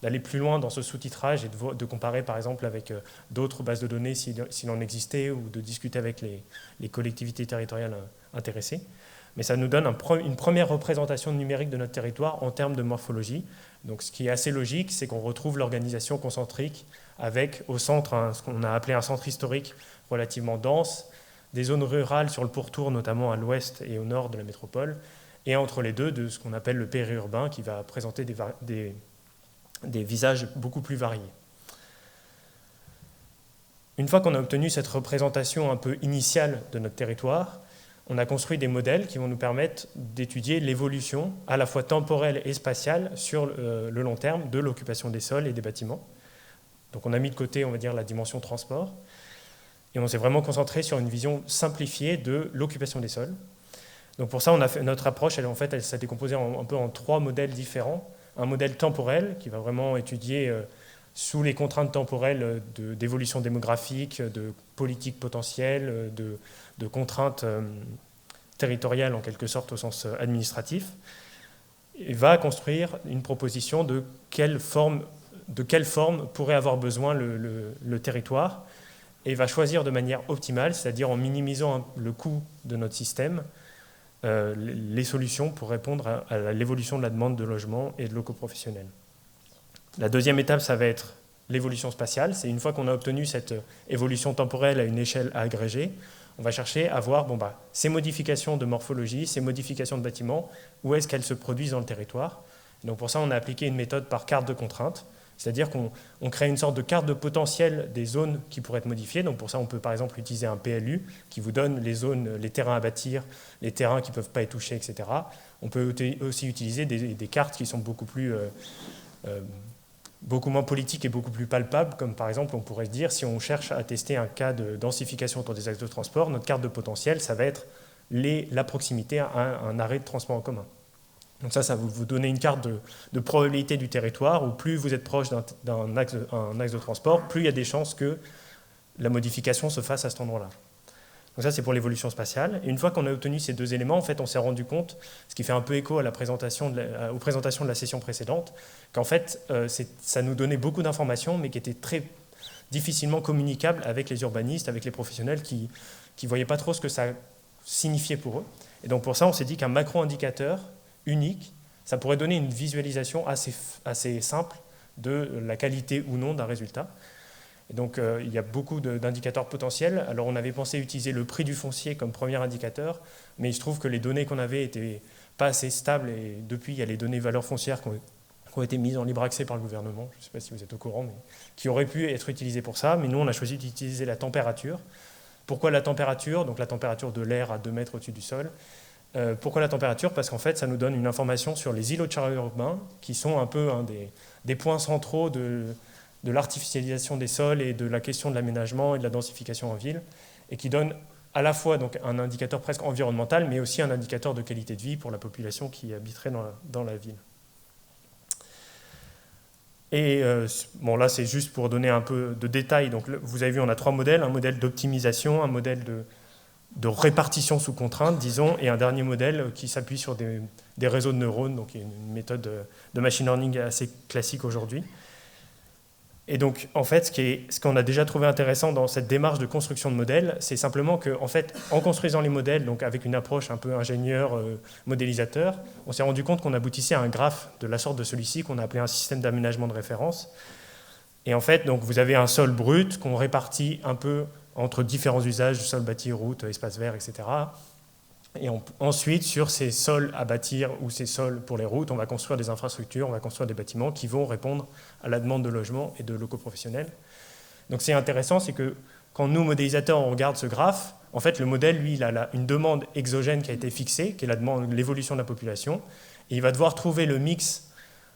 d'aller plus loin dans ce sous-titrage et de comparer par exemple avec d'autres bases de données s'il en existait ou de discuter avec les collectivités territoriales intéressées. Mais ça nous donne une première représentation numérique de notre territoire en termes de morphologie. Donc ce qui est assez logique, c'est qu'on retrouve l'organisation concentrique avec au centre ce qu'on a appelé un centre historique relativement dense, des zones rurales sur le pourtour, notamment à l'ouest et au nord de la métropole, et entre les deux, de ce qu'on appelle le périurbain, qui va présenter des visages beaucoup plus variés. Une fois qu'on a obtenu cette représentation un peu initiale de notre territoire, on a construit des modèles qui vont nous permettre d'étudier l'évolution, à la fois temporelle et spatiale, sur le long terme, de l'occupation des sols et des bâtiments. Donc on a mis de côté, on va dire, la dimension transport, et on s'est vraiment concentré sur une vision simplifiée de l'occupation des sols. Donc pour ça, notre approche, elle s'est décomposée un peu en 3 modèles différents. Un modèle temporel qui va vraiment étudier sous les contraintes temporelles d'évolution démographique, de politique potentielle, de contraintes territoriales en quelque sorte au sens administratif, et va construire une proposition de quelle forme pourrait avoir besoin le territoire, et va choisir de manière optimale, c'est-à-dire en minimisant le coût de notre système, les solutions pour répondre à l'évolution de la demande de logement et de locaux professionnels. La deuxième étape, ça va être l'évolution spatiale. C'est une fois qu'on a obtenu cette évolution temporelle à une échelle agrégée, on va chercher à voir ces modifications de morphologie, ces modifications de bâtiments, où est-ce qu'elles se produisent dans le territoire. Et donc pour ça, on a appliqué une méthode par carte de contrainte, c'est-à-dire qu'on crée une sorte de carte de potentiel des zones qui pourraient être modifiées. Donc pour ça, on peut par exemple utiliser un PLU qui vous donne les zones, les terrains à bâtir, les terrains qui ne peuvent pas être touchés, etc. On peut aussi utiliser des cartes qui sont beaucoup moins politiques et beaucoup plus palpables, comme par exemple, on pourrait se dire, si on cherche à tester un cas de densification autour des axes de transport, notre carte de potentiel, ça va être la proximité à un arrêt de transport en commun. Donc ça va vous donner une carte de probabilité du territoire, où plus vous êtes proche d'un axe de transport, plus il y a des chances que la modification se fasse à cet endroit-là. Donc ça, c'est pour l'évolution spatiale. Et une fois qu'on a obtenu ces 2 éléments, en fait, on s'est rendu compte, ce qui fait un peu écho à aux présentations de la session précédente, qu'en fait, ça nous donnait beaucoup d'informations, mais qui étaient très difficilement communicables avec les urbanistes, avec les professionnels qui ne voyaient pas trop ce que ça signifiait pour eux. Et donc pour ça, on s'est dit qu'un macro-indicateur unique, ça pourrait donner une visualisation assez simple de la qualité ou non d'un résultat. Et donc il y a beaucoup d'indicateurs potentiels. Alors on avait pensé utiliser le prix du foncier comme premier indicateur, mais il se trouve que les données qu'on avait n'étaient pas assez stables, et depuis il y a les données valeurs foncières qui ont été mises en libre accès par le gouvernement, je ne sais pas si vous êtes au courant, mais qui auraient pu être utilisées pour ça, mais nous on a choisi d'utiliser la température. Pourquoi la température? Donc la température de l'air à 2 mètres au-dessus du sol. Pourquoi la température? Parce qu'en fait, ça nous donne une information sur les îlots de chaleur urbains, qui sont un peu des points centraux de l'artificialisation des sols et de la question de l'aménagement et de la densification en ville, et qui donnent à la fois donc, un indicateur presque environnemental, mais aussi un indicateur de qualité de vie pour la population qui habiterait dans la ville. Et bon, là, c'est juste pour donner un peu de détails. Donc, vous avez vu, on a 3 modèles, un modèle d'optimisation, un modèle de répartition sous contrainte, disons, et un dernier modèle qui s'appuie sur des réseaux de neurones, donc une méthode de machine learning assez classique aujourd'hui. Et donc, en fait, ce qu'on a déjà trouvé intéressant dans cette démarche de construction de modèles, c'est simplement qu'en fait, en construisant les modèles, donc avec une approche un peu ingénieur, modélisateur, on s'est rendu compte qu'on aboutissait à un graphe de la sorte de celui-ci, qu'on a appelé un système d'aménagement de référence. Et en fait, donc, vous avez un sol brut qu'on répartit un peu entre différents usages, sol bâti, route, espace vert, etc. Et ensuite, sur ces sols à bâtir ou ces sols pour les routes, on va construire des infrastructures, on va construire des bâtiments qui vont répondre à la demande de logement et de locaux professionnels. Donc c'est intéressant, c'est que quand nous, modélisateurs, on regarde ce graphe, en fait, le modèle, lui, il a une demande exogène qui a été fixée, qui est l'évolution de la population, et il va devoir trouver le mix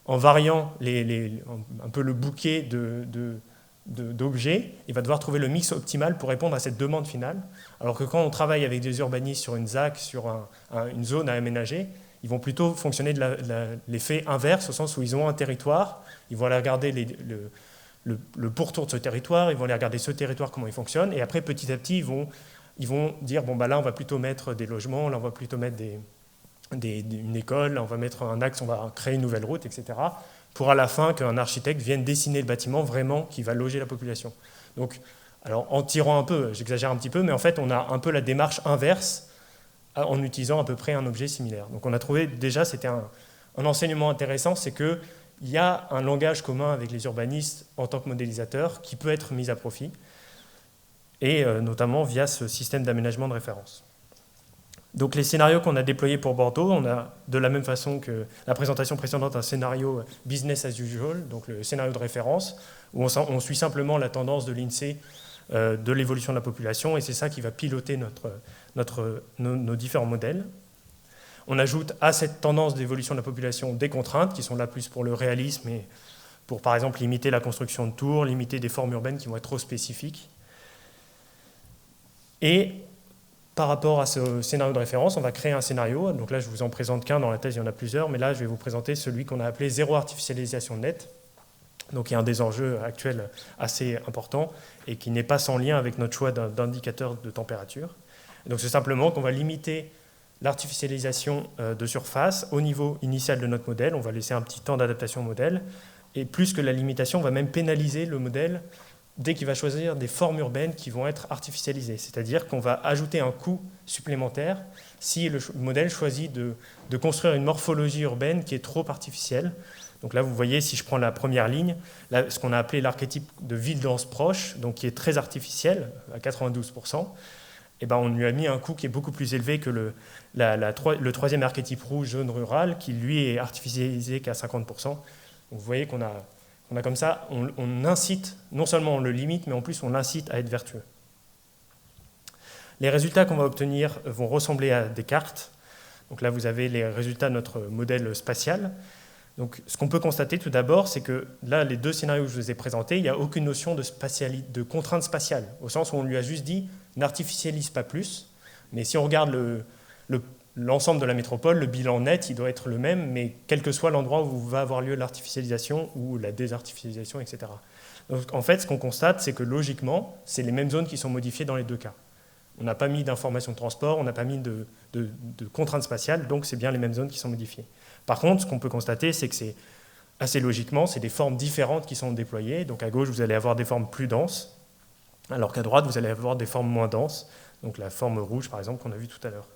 en variant un peu le bouquet d'objets, il va devoir trouver le mix optimal pour répondre à cette demande finale. Alors que quand on travaille avec des urbanistes sur une ZAC, sur une zone à aménager, ils vont plutôt fonctionner de l'effet inverse, au sens où ils ont un territoire, ils vont aller regarder le pourtour de ce territoire, ils vont aller regarder ce territoire, comment il fonctionne, et après, petit à petit, ils vont dire, bon, bah là, on va plutôt mettre des logements, là, on va plutôt mettre une école, là, on va mettre un axe, on va créer une nouvelle route, etc., pour à la fin qu'un architecte vienne dessiner le bâtiment vraiment qui va loger la population. Donc, alors en tirant un peu, j'exagère un petit peu, mais en fait on a un peu la démarche inverse en utilisant à peu près un objet similaire. Donc on a trouvé déjà, c'était un enseignement intéressant, c'est qu'il y a un langage commun avec les urbanistes en tant que modélisateurs qui peut être mis à profit, et notamment via ce système d'aménagement de référence. Donc les scénarios qu'on a déployés pour Bordeaux, on a de la même façon que la présentation précédente un scénario business as usual, donc le scénario de référence, où on suit simplement la tendance de l'INSEE de l'évolution de la population, et c'est ça qui va piloter nos différents modèles. On ajoute à cette tendance d'évolution de la population des contraintes, qui sont là plus pour le réalisme et pour par exemple limiter la construction de tours, limiter des formes urbaines qui vont être trop spécifiques. Et par rapport à ce scénario de référence, on va créer un scénario. Donc là, je ne vous en présente qu'un, dans la thèse, il y en a plusieurs, mais là, je vais vous présenter celui qu'on a appelé zéro artificialisation nette. Donc il y a un des enjeux actuels assez importants et qui n'est pas sans lien avec notre choix d'indicateur de température. Et donc c'est simplement qu'on va limiter l'artificialisation de surface au niveau initial de notre modèle. On va laisser un petit temps d'adaptation au modèle. Et plus que la limitation, on va même pénaliser le modèle dès qu'il va choisir des formes urbaines qui vont être artificialisées. C'est-à-dire qu'on va ajouter un coût supplémentaire si le modèle choisit de construire une morphologie urbaine qui est trop artificielle. Donc là, vous voyez, si je prends la première ligne, là, ce qu'on a appelé l'archétype de ville dense proche, donc qui est très artificiel, à 92%, et ben on lui a mis un coût qui est beaucoup plus élevé que le troisième archétype rouge, zone rurale, qui lui est artificialisé qu'à 50%. Donc vous voyez qu'on a comme ça, on incite, non seulement on le limite, mais en plus on l'incite à être vertueux. Les résultats qu'on va obtenir vont ressembler à des cartes. Donc là, vous avez les résultats de notre modèle spatial. Donc, ce qu'on peut constater tout d'abord, c'est que là, les deux scénarios que je vous ai présentés, il n'y a aucune notion de contrainte spatiale, au sens où on lui a juste dit « n'artificialise pas plus ». Mais si on regarde l'ensemble de la métropole, le bilan net, il doit être le même, mais quel que soit l'endroit où va avoir lieu l'artificialisation ou la désartificialisation, etc. Donc, en fait, ce qu'on constate, c'est que logiquement, c'est les mêmes zones qui sont modifiées dans les deux cas. On n'a pas mis d'informations de transport, on n'a pas mis de contraintes spatiales, donc c'est bien les mêmes zones qui sont modifiées. Par contre, ce qu'on peut constater, c'est que c'est assez logiquement, c'est des formes différentes qui sont déployées. Donc à gauche, vous allez avoir des formes plus denses, alors qu'à droite, vous allez avoir des formes moins denses. Donc la forme rouge, par exemple, qu'on a vue tout à l'heure.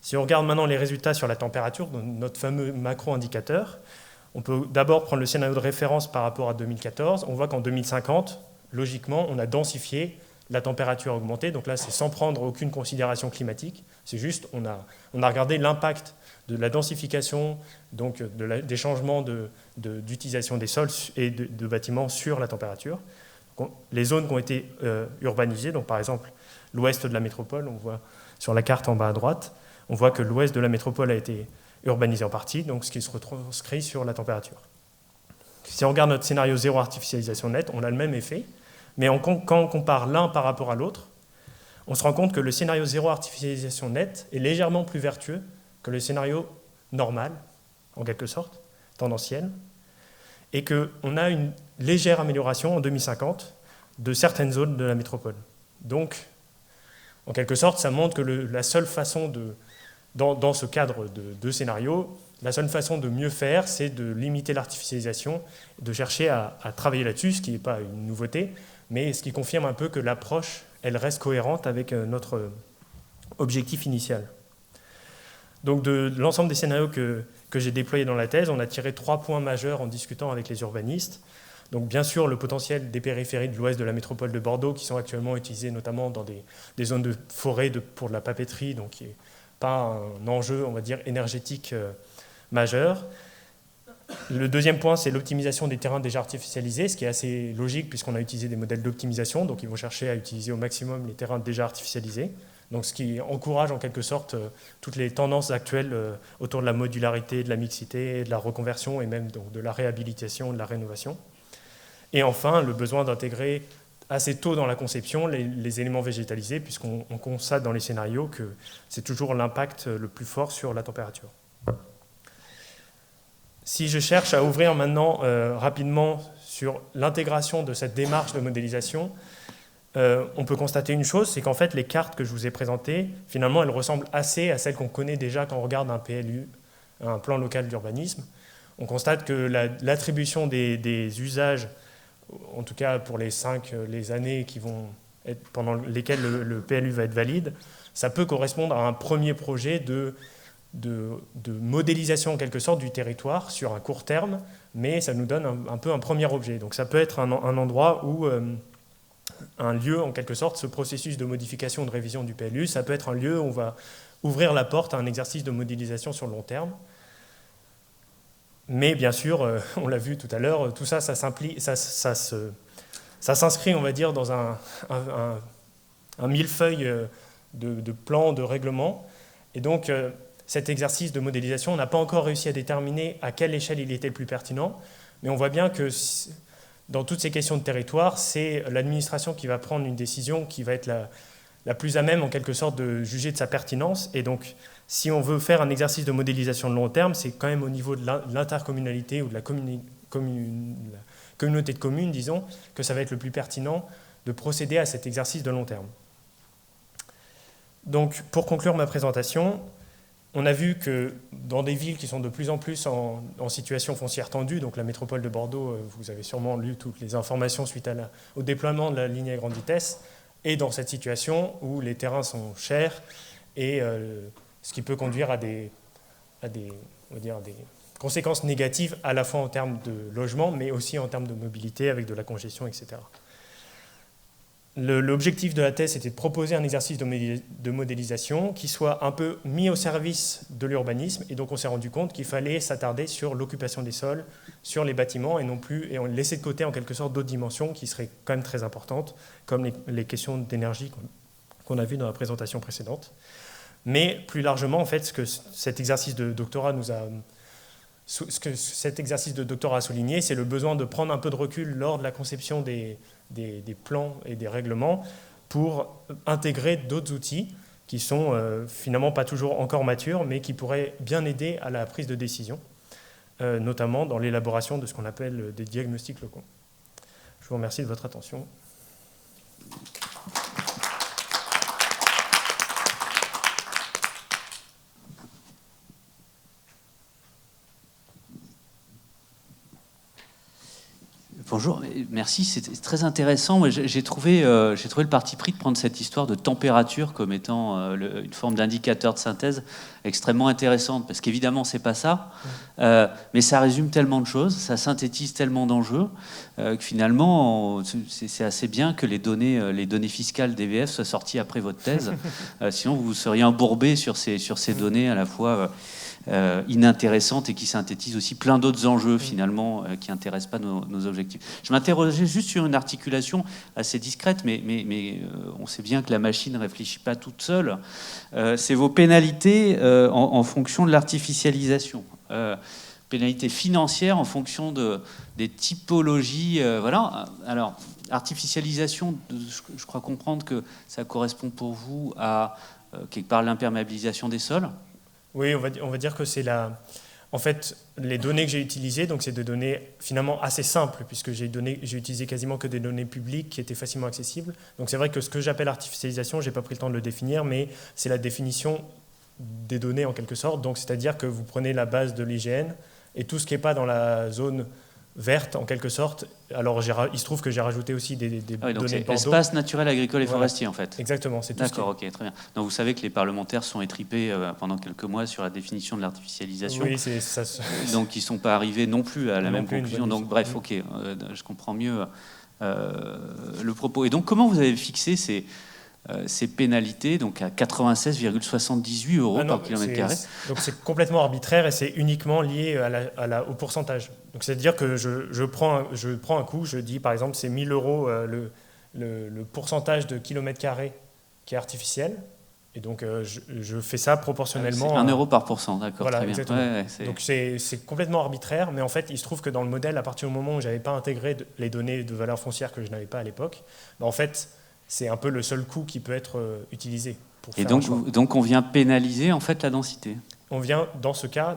Si on regarde maintenant les résultats sur la température, notre fameux macro-indicateur, on peut d'abord prendre le scénario de référence par rapport à 2014. On voit qu'en 2050, logiquement, on a densifié, la température a augmenté. Donc là, c'est sans prendre aucune considération climatique. C'est juste, on a regardé l'impact de la densification, donc des changements d'utilisation des sols et de bâtiments sur la température. Donc, les zones qui ont été urbanisées, donc par exemple l'ouest de la métropole, on voit sur la carte en bas à droite, on voit que l'ouest de la métropole a été urbanisé en partie, donc ce qui se retranscrit sur la température. Si on regarde notre scénario zéro artificialisation nette, on a le même effet, mais quand on compare l'un par rapport à l'autre, on se rend compte que le scénario zéro artificialisation nette est légèrement plus vertueux que le scénario normal, en quelque sorte, tendanciel, et qu'on a une légère amélioration en 2050 de certaines zones de la métropole. Donc, en quelque sorte, ça montre que la seule façon dans ce cadre de deux scénarios, la seule façon de mieux faire, c'est de limiter l'artificialisation, de chercher à travailler là-dessus, ce qui n'est pas une nouveauté, mais ce qui confirme un peu que l'approche, elle reste cohérente avec notre objectif initial. Donc de l'ensemble des scénarios que j'ai déployés dans la thèse, on a tiré 3 points majeurs en discutant avec les urbanistes. Donc bien sûr le potentiel des périphéries de l'ouest de la métropole de Bordeaux, qui sont actuellement utilisées notamment dans des zones de forêt pour de la papeterie, donc qui n'est pas un enjeu, on va dire, énergétique majeur. Le deuxième point, c'est l'optimisation des terrains déjà artificialisés, ce qui est assez logique puisqu'on a utilisé des modèles d'optimisation, donc ils vont chercher à utiliser au maximum les terrains déjà artificialisés. Donc, ce qui encourage en quelque sorte toutes les tendances actuelles autour de la modularité, de la mixité, de la reconversion et même donc, de la réhabilitation, de la rénovation. Et enfin, le besoin d'intégrer assez tôt dans la conception les éléments végétalisés, puisqu'on constate dans les scénarios que c'est toujours l'impact le plus fort sur la température. Si je cherche à ouvrir maintenant rapidement sur l'intégration de cette démarche de modélisation, on peut constater une chose, c'est qu'en fait les cartes que je vous ai présentées, finalement elles ressemblent assez à celles qu'on connaît déjà quand on regarde un PLU, un plan local d'urbanisme. On constate que l'attribution des usages, en tout cas pour les années qui vont être, pendant lesquelles le PLU va être valide, ça peut correspondre à un premier projet de modélisation en quelque sorte du territoire sur un court terme, mais ça nous donne un peu un premier objet. Donc ça peut être un endroit où un lieu, en quelque sorte, ce processus de modification, de révision du PLU, ça peut être un lieu où on va ouvrir la porte à un exercice de modélisation sur le long terme. Mais bien sûr, on l'a vu tout à l'heure, tout ça, ça s'inscrit, on va dire, dans un millefeuille de plans, de règlements. Et donc, cet exercice de modélisation, on n'a pas encore réussi à déterminer à quelle échelle il était le plus pertinent, mais on voit bien que dans toutes ces questions de territoire, c'est l'administration qui va prendre une décision qui va être la plus à même, en quelque sorte, de juger de sa pertinence. Et donc, si on veut faire un exercice de modélisation de long terme, c'est quand même au niveau de l'intercommunalité ou de la communauté de communes, disons, que ça va être le plus pertinent de procéder à cet exercice de long terme. Donc, pour conclure ma présentation, on a vu que dans des villes qui sont de plus en plus en situation foncière tendue, donc la métropole de Bordeaux, vous avez sûrement lu toutes les informations suite au déploiement de la ligne à grande vitesse, et dans cette situation où les terrains sont chers, et ce qui peut conduire à des conséquences négatives à la fois en termes de logement, mais aussi en termes de mobilité avec de la congestion, etc. L'objectif de la thèse était de proposer un exercice de modélisation qui soit un peu mis au service de l'urbanisme, et donc on s'est rendu compte qu'il fallait s'attarder sur l'occupation des sols, sur les bâtiments, et non plus, et on laissait de côté en quelque sorte d'autres dimensions qui seraient quand même très importantes, comme les questions d'énergie qu'on a vues dans la présentation précédente. Mais plus largement, en fait, ce que cet exercice de doctorat a souligné, c'est le besoin de prendre un peu de recul lors de la conception des plans et des règlements pour intégrer d'autres outils qui sont finalement pas toujours encore matures, mais qui pourraient bien aider à la prise de décision, notamment dans l'élaboration de ce qu'on appelle des diagnostics locaux. Je vous remercie de votre attention. Bonjour, merci, c'est très intéressant. J'ai trouvé le parti pris de prendre cette histoire de température comme étant une forme d'indicateur de synthèse extrêmement intéressante, parce qu'évidemment, c'est pas ça, mais ça résume tellement de choses, ça synthétise tellement d'enjeux, que finalement, c'est assez bien que les données fiscales d'EVF soient sorties après votre thèse, sinon vous seriez embourbé sur ces données à la fois inintéressante et qui synthétise aussi plein d'autres enjeux finalement qui n'intéressent pas nos objectifs. Je m'interrogeais juste sur une articulation assez discrète, mais on sait bien que la machine ne réfléchit pas toute seule. C'est vos pénalités en fonction de l'artificialisation. Pénalités financières en fonction des typologies. Voilà. Alors, artificialisation, je crois comprendre que ça correspond pour vous à quelque part l'imperméabilisation des sols. Oui, on va dire que c'est en fait, les données que j'ai utilisées, donc c'est des données finalement assez simples, puisque j'ai utilisé quasiment que des données publiques qui étaient facilement accessibles. Donc c'est vrai que ce que j'appelle artificialisation, je n'ai pas pris le temps de le définir, mais c'est la définition des données en quelque sorte. Donc c'est-à-dire que vous prenez la base de l'IGN et tout ce qui n'est pas dans la zone verte en quelque sorte. Alors il se trouve que j'ai rajouté aussi des données de Bordeaux. Espace naturel, agricole et forestier en fait. Exactement, c'est tout. D'accord, ok, très bien. Donc vous savez que les parlementaires sont étripés pendant quelques mois sur la défication de l'artificialisation. Oui, c'est ça. Donc ils ne sont pas arrivés non plus à la même conclusion. Donc bref, ok, je comprends mieux le propos. Et donc comment vous avez fixé ces pénalités donc à 96,78 € par kilomètre carré? Donc c'est complètement arbitraire et c'est uniquement lié au pourcentage. Donc c'est-à-dire que je prends un coût, je dis par exemple c'est 1 000 € le pourcentage de kilomètre carré qui est artificiel. Et donc je fais ça proportionnellement. C'est 1 € par pourcent, d'accord, voilà, très bien. Exactement. Donc c'est complètement arbitraire, mais en fait il se trouve que dans le modèle, à partir du moment où je n'avais pas intégré les données de valeur foncière que je n'avais pas à l'époque, en fait c'est un peu le seul coût qui peut être utilisé pour faire un choix. Donc on vient pénaliser en fait la densité. On vient dans ce cas,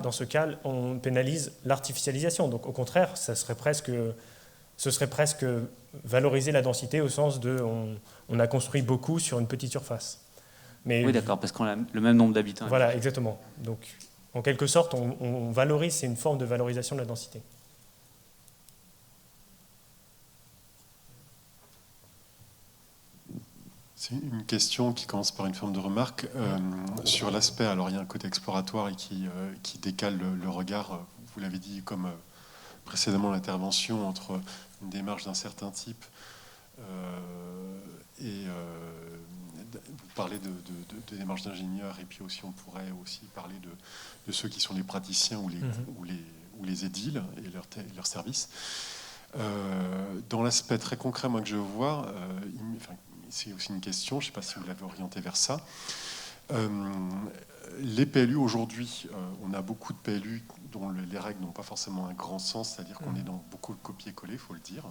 on pénalise l'artificialisation. Donc au contraire, ce serait presque valoriser la densité au sens de on a construit beaucoup sur une petite surface. Mais, oui, d'accord, parce qu'on a le même nombre d'habitants. Voilà, exactement. Donc en quelque sorte, on valorise, c'est une forme de valorisation de la densité. C'est une question qui commence par une forme de remarque sur l'aspect. Alors il y a un côté exploratoire et qui décale le regard. Vous l'avez dit comme précédemment l'intervention entre une démarche d'un certain type et vous parlez de démarche d'ingénieur et puis aussi on pourrait aussi parler de ceux qui sont les praticiens ou les édiles et leurs services. Dans l'aspect très concret moi que je vois, c'est aussi une question, je ne sais pas si vous l'avez orienté vers ça. Les PLU aujourd'hui, on a beaucoup de PLU dont les règles n'ont pas forcément un grand sens, c'est-à-dire qu'on est dans beaucoup de copier-coller, il faut le dire.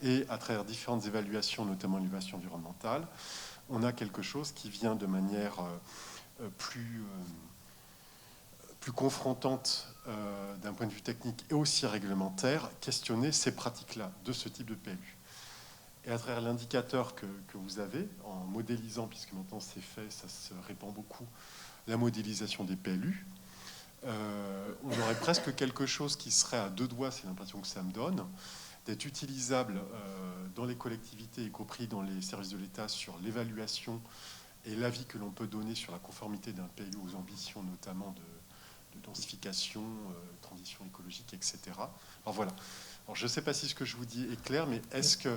Et à travers différentes évaluations, notamment l'évaluation environnementale, on a quelque chose qui vient de manière plus confrontante d'un point de vue technique et aussi réglementaire, questionner ces pratiques-là, de ce type de PLU. Et à travers l'indicateur que vous avez, en modélisant, puisque maintenant c'est fait, ça se répand beaucoup, la modélisation des PLU, on aurait presque quelque chose qui serait à deux doigts, c'est l'impression que ça me donne, d'être utilisable dans les collectivités, y compris dans les services de l'État, sur l'évaluation et l'avis que l'on peut donner sur la conformité d'un PLU aux ambitions, notamment de densification, transition écologique, etc. Alors voilà. Alors, je ne sais pas si ce que je vous dis est clair, mais est-ce que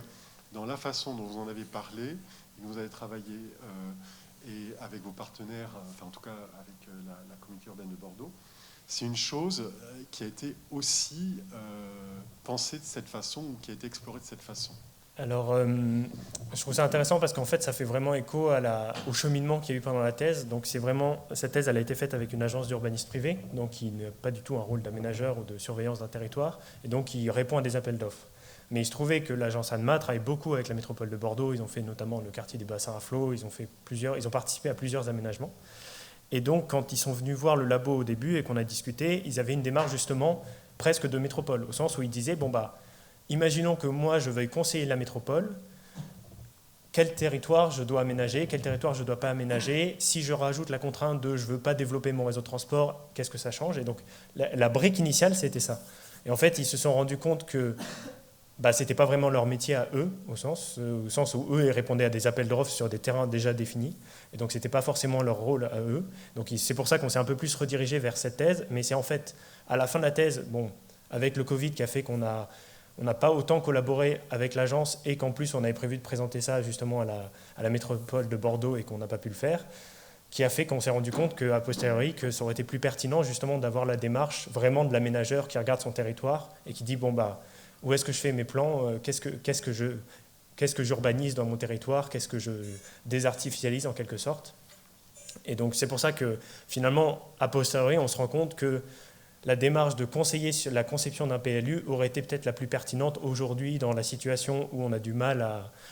dans la façon dont vous en avez parlé, et vous avez travaillé et avec vos partenaires, enfin en tout cas avec la communauté urbaine de Bordeaux, c'est une chose qui a été aussi pensée de cette façon ou qui a été explorée de cette façon? Alors, je trouve ça intéressant parce qu'en fait, ça fait vraiment écho au cheminement qu'il y a eu pendant la thèse. Donc, cette thèse, elle a été faite avec une agence d'urbanisme privé, donc qui n'a pas du tout un rôle d'aménageur ou de surveillance d'un territoire, et donc qui répond à des appels d'offres. Mais il se trouvait que l'agence ANMA travaille beaucoup avec la métropole de Bordeaux. Ils ont fait notamment le quartier des bassins à flot. Ils ont participé à plusieurs aménagements. Et donc, quand ils sont venus voir le labo au début et qu'on a discuté, ils avaient une démarche justement presque de métropole, au sens où ils disaient, imaginons que moi, je veuille conseiller la métropole, quel territoire je dois aménager, quel territoire je ne dois pas aménager. Si je rajoute la contrainte de je ne veux pas développer mon réseau de transport, qu'est-ce que ça change? Et donc, la brique initiale, c'était ça. Et en fait, ils se sont rendus compte que ce n'était pas vraiment leur métier à eux, au sens où eux, ils répondaient à des appels d'offres sur des terrains déjà définis. Et donc, ce n'était pas forcément leur rôle à eux. Donc, c'est pour ça qu'on s'est un peu plus redirigé vers cette thèse. Mais c'est en fait, à la fin de la thèse, avec le Covid qui a fait qu'on n'a pas autant collaboré avec l'agence et qu'en plus, on avait prévu de présenter ça justement à la métropole de Bordeaux et qu'on n'a pas pu le faire. qui a fait qu'on s'est rendu compte qu'a posteriori, que ça aurait été plus pertinent justement d'avoir la démarche vraiment de l'aménageur qui regarde son territoire et qui dit bon bah où est-ce que je fais mes plans, qu'est-ce que j'urbanise dans mon territoire, qu'est-ce que je désartificialise en quelque sorte. Et donc c'est pour ça que finalement a posteriori on se rend compte que la démarche de conseiller sur la conception d'un PLU aurait été peut-être la plus pertinente aujourd'hui dans la situation où on a du mal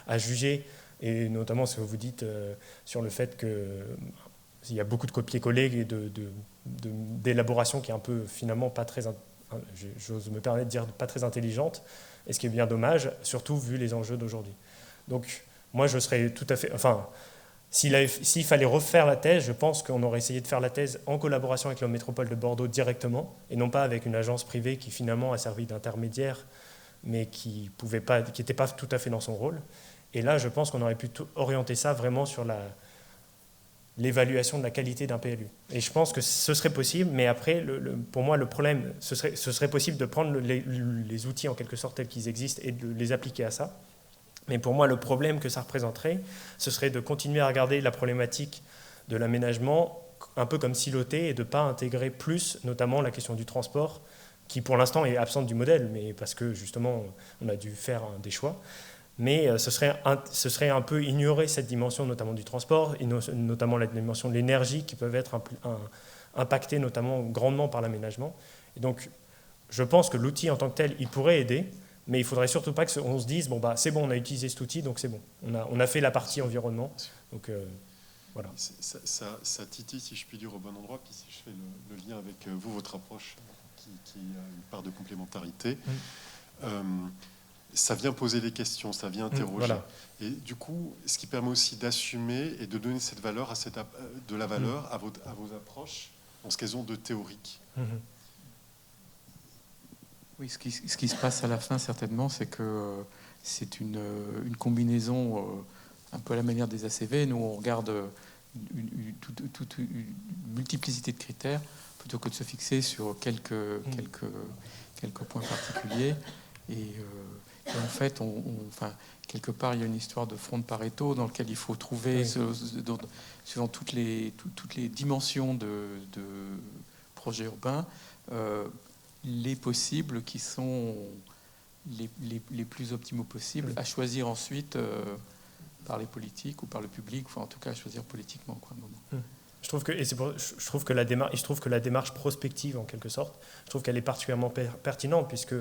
à juger, et notamment ce que vous dites sur le fait qu'il y a beaucoup de copier-coller et d'élaboration qui est un peu finalement pas très, j'ose me permettre de dire pas très intelligente, et ce qui est bien dommage, surtout vu les enjeux d'aujourd'hui. Donc moi je serais tout à fait... Enfin, s'il fallait refaire la thèse, je pense qu'on aurait essayé de faire la thèse en collaboration avec la métropole de Bordeaux directement, et non pas avec une agence privée qui finalement a servi d'intermédiaire, mais qui n'était pas tout à fait dans son rôle. Et là, je pense qu'on aurait pu orienter ça vraiment sur l'évaluation de la qualité d'un PLU. Et je pense que ce serait possible, mais après, pour moi, le problème, ce serait possible de prendre les outils en quelque sorte tels qu'ils existent et de les appliquer à ça. Mais pour moi, le problème que ça représenterait, ce serait de continuer à regarder la problématique de l'aménagement un peu comme siloté et de ne pas intégrer plus, notamment la question du transport, qui pour l'instant est absente du modèle, mais parce que justement, on a dû faire des choix. Mais ce serait un peu ignorer cette dimension, notamment du transport, et notamment la dimension de l'énergie, qui peuvent être impactées notamment grandement par l'aménagement. Et donc, je pense que l'outil en tant que tel, il pourrait aider, mais il ne faudrait surtout pas qu'on se dise, bon, bah, c'est bon, on a utilisé cet outil, donc c'est bon. On a fait la partie environnement. Donc, voilà. Ça titille, si je puis dire, au bon endroit. Puis si je fais le lien avec vous, votre approche, qui a une part de complémentarité, ça vient poser des questions, ça vient interroger. Voilà. Et du coup, ce qui permet aussi d'assumer et de donner cette valeur de la valeur à vos approches, en ce qu'elles ont de théorique. Oui, ce qui se passe à la fin, certainement, c'est que c'est une combinaison un peu à la manière des ACV. Nous, on regarde toute une multiplicité de critères plutôt que de se fixer sur quelques points particuliers. Et en fait, quelque part, il y a une histoire de front de Pareto dans lequel il faut trouver, suivant toutes les dimensions de projets urbains, les possibles qui sont les plus optimaux possibles, à choisir ensuite par les politiques ou par le public, enfin en tout cas à choisir politiquement, quoi. Je trouve que la démarche prospective, en quelque sorte, je trouve qu'elle est particulièrement pertinente, puisque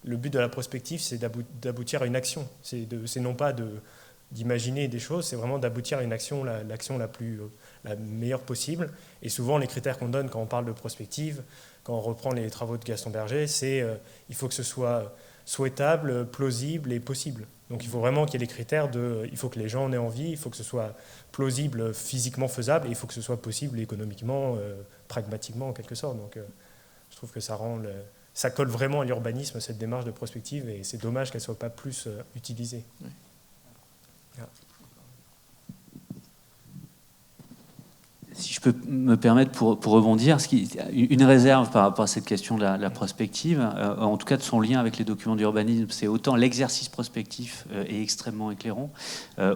le but de la prospective, c'est d'aboutir à une action. C'est non pas d'imaginer des choses, c'est vraiment d'aboutir à une action, l'action la meilleure possible. Et souvent, les critères qu'on donne quand on parle de prospective, quand on reprend les travaux de Gaston Berger, c'est il faut que ce soit souhaitable, plausible et possible. Donc il faut vraiment qu'il y ait les critères il faut que les gens en aient envie, il faut que ce soit plausible, physiquement faisable, et il faut que ce soit possible économiquement, pragmatiquement en quelque sorte. Donc je trouve que ça colle vraiment à l'urbanisme, cette démarche de prospective, et c'est dommage qu'elle ne soit pas plus utilisée. Oui. Si je peux me permettre, pour rebondir, une réserve par rapport à cette question de la prospective, en tout cas de son lien avec les documents d'urbanisme, c'est autant l'exercice prospectif est extrêmement éclairant,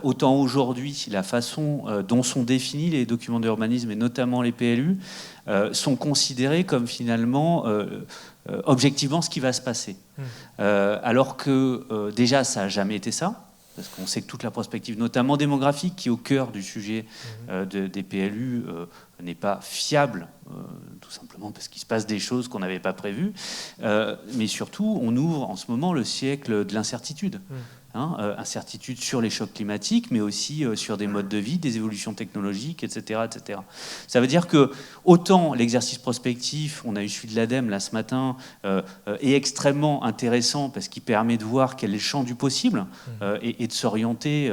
autant aujourd'hui la façon dont sont définis les documents d'urbanisme, et notamment les PLU, sont considérés comme finalement objectivement ce qui va se passer. Alors que déjà ça n'a jamais été ça. Parce qu'on sait que toute la prospective, notamment démographique, qui est au cœur du sujet des PLU, n'est pas fiable, tout simplement parce qu'il se passe des choses qu'on n'avait pas prévues. Mais surtout, on ouvre en ce moment le siècle de l'incertitude. Incertitude sur les chocs climatiques, mais aussi sur des modes de vie, des évolutions technologiques, etc., etc. Ça veut dire que autant l'exercice prospectif, on a eu celui de l'ADEME là ce matin, est extrêmement intéressant parce qu'il permet de voir quel est le champ du possible et de s'orienter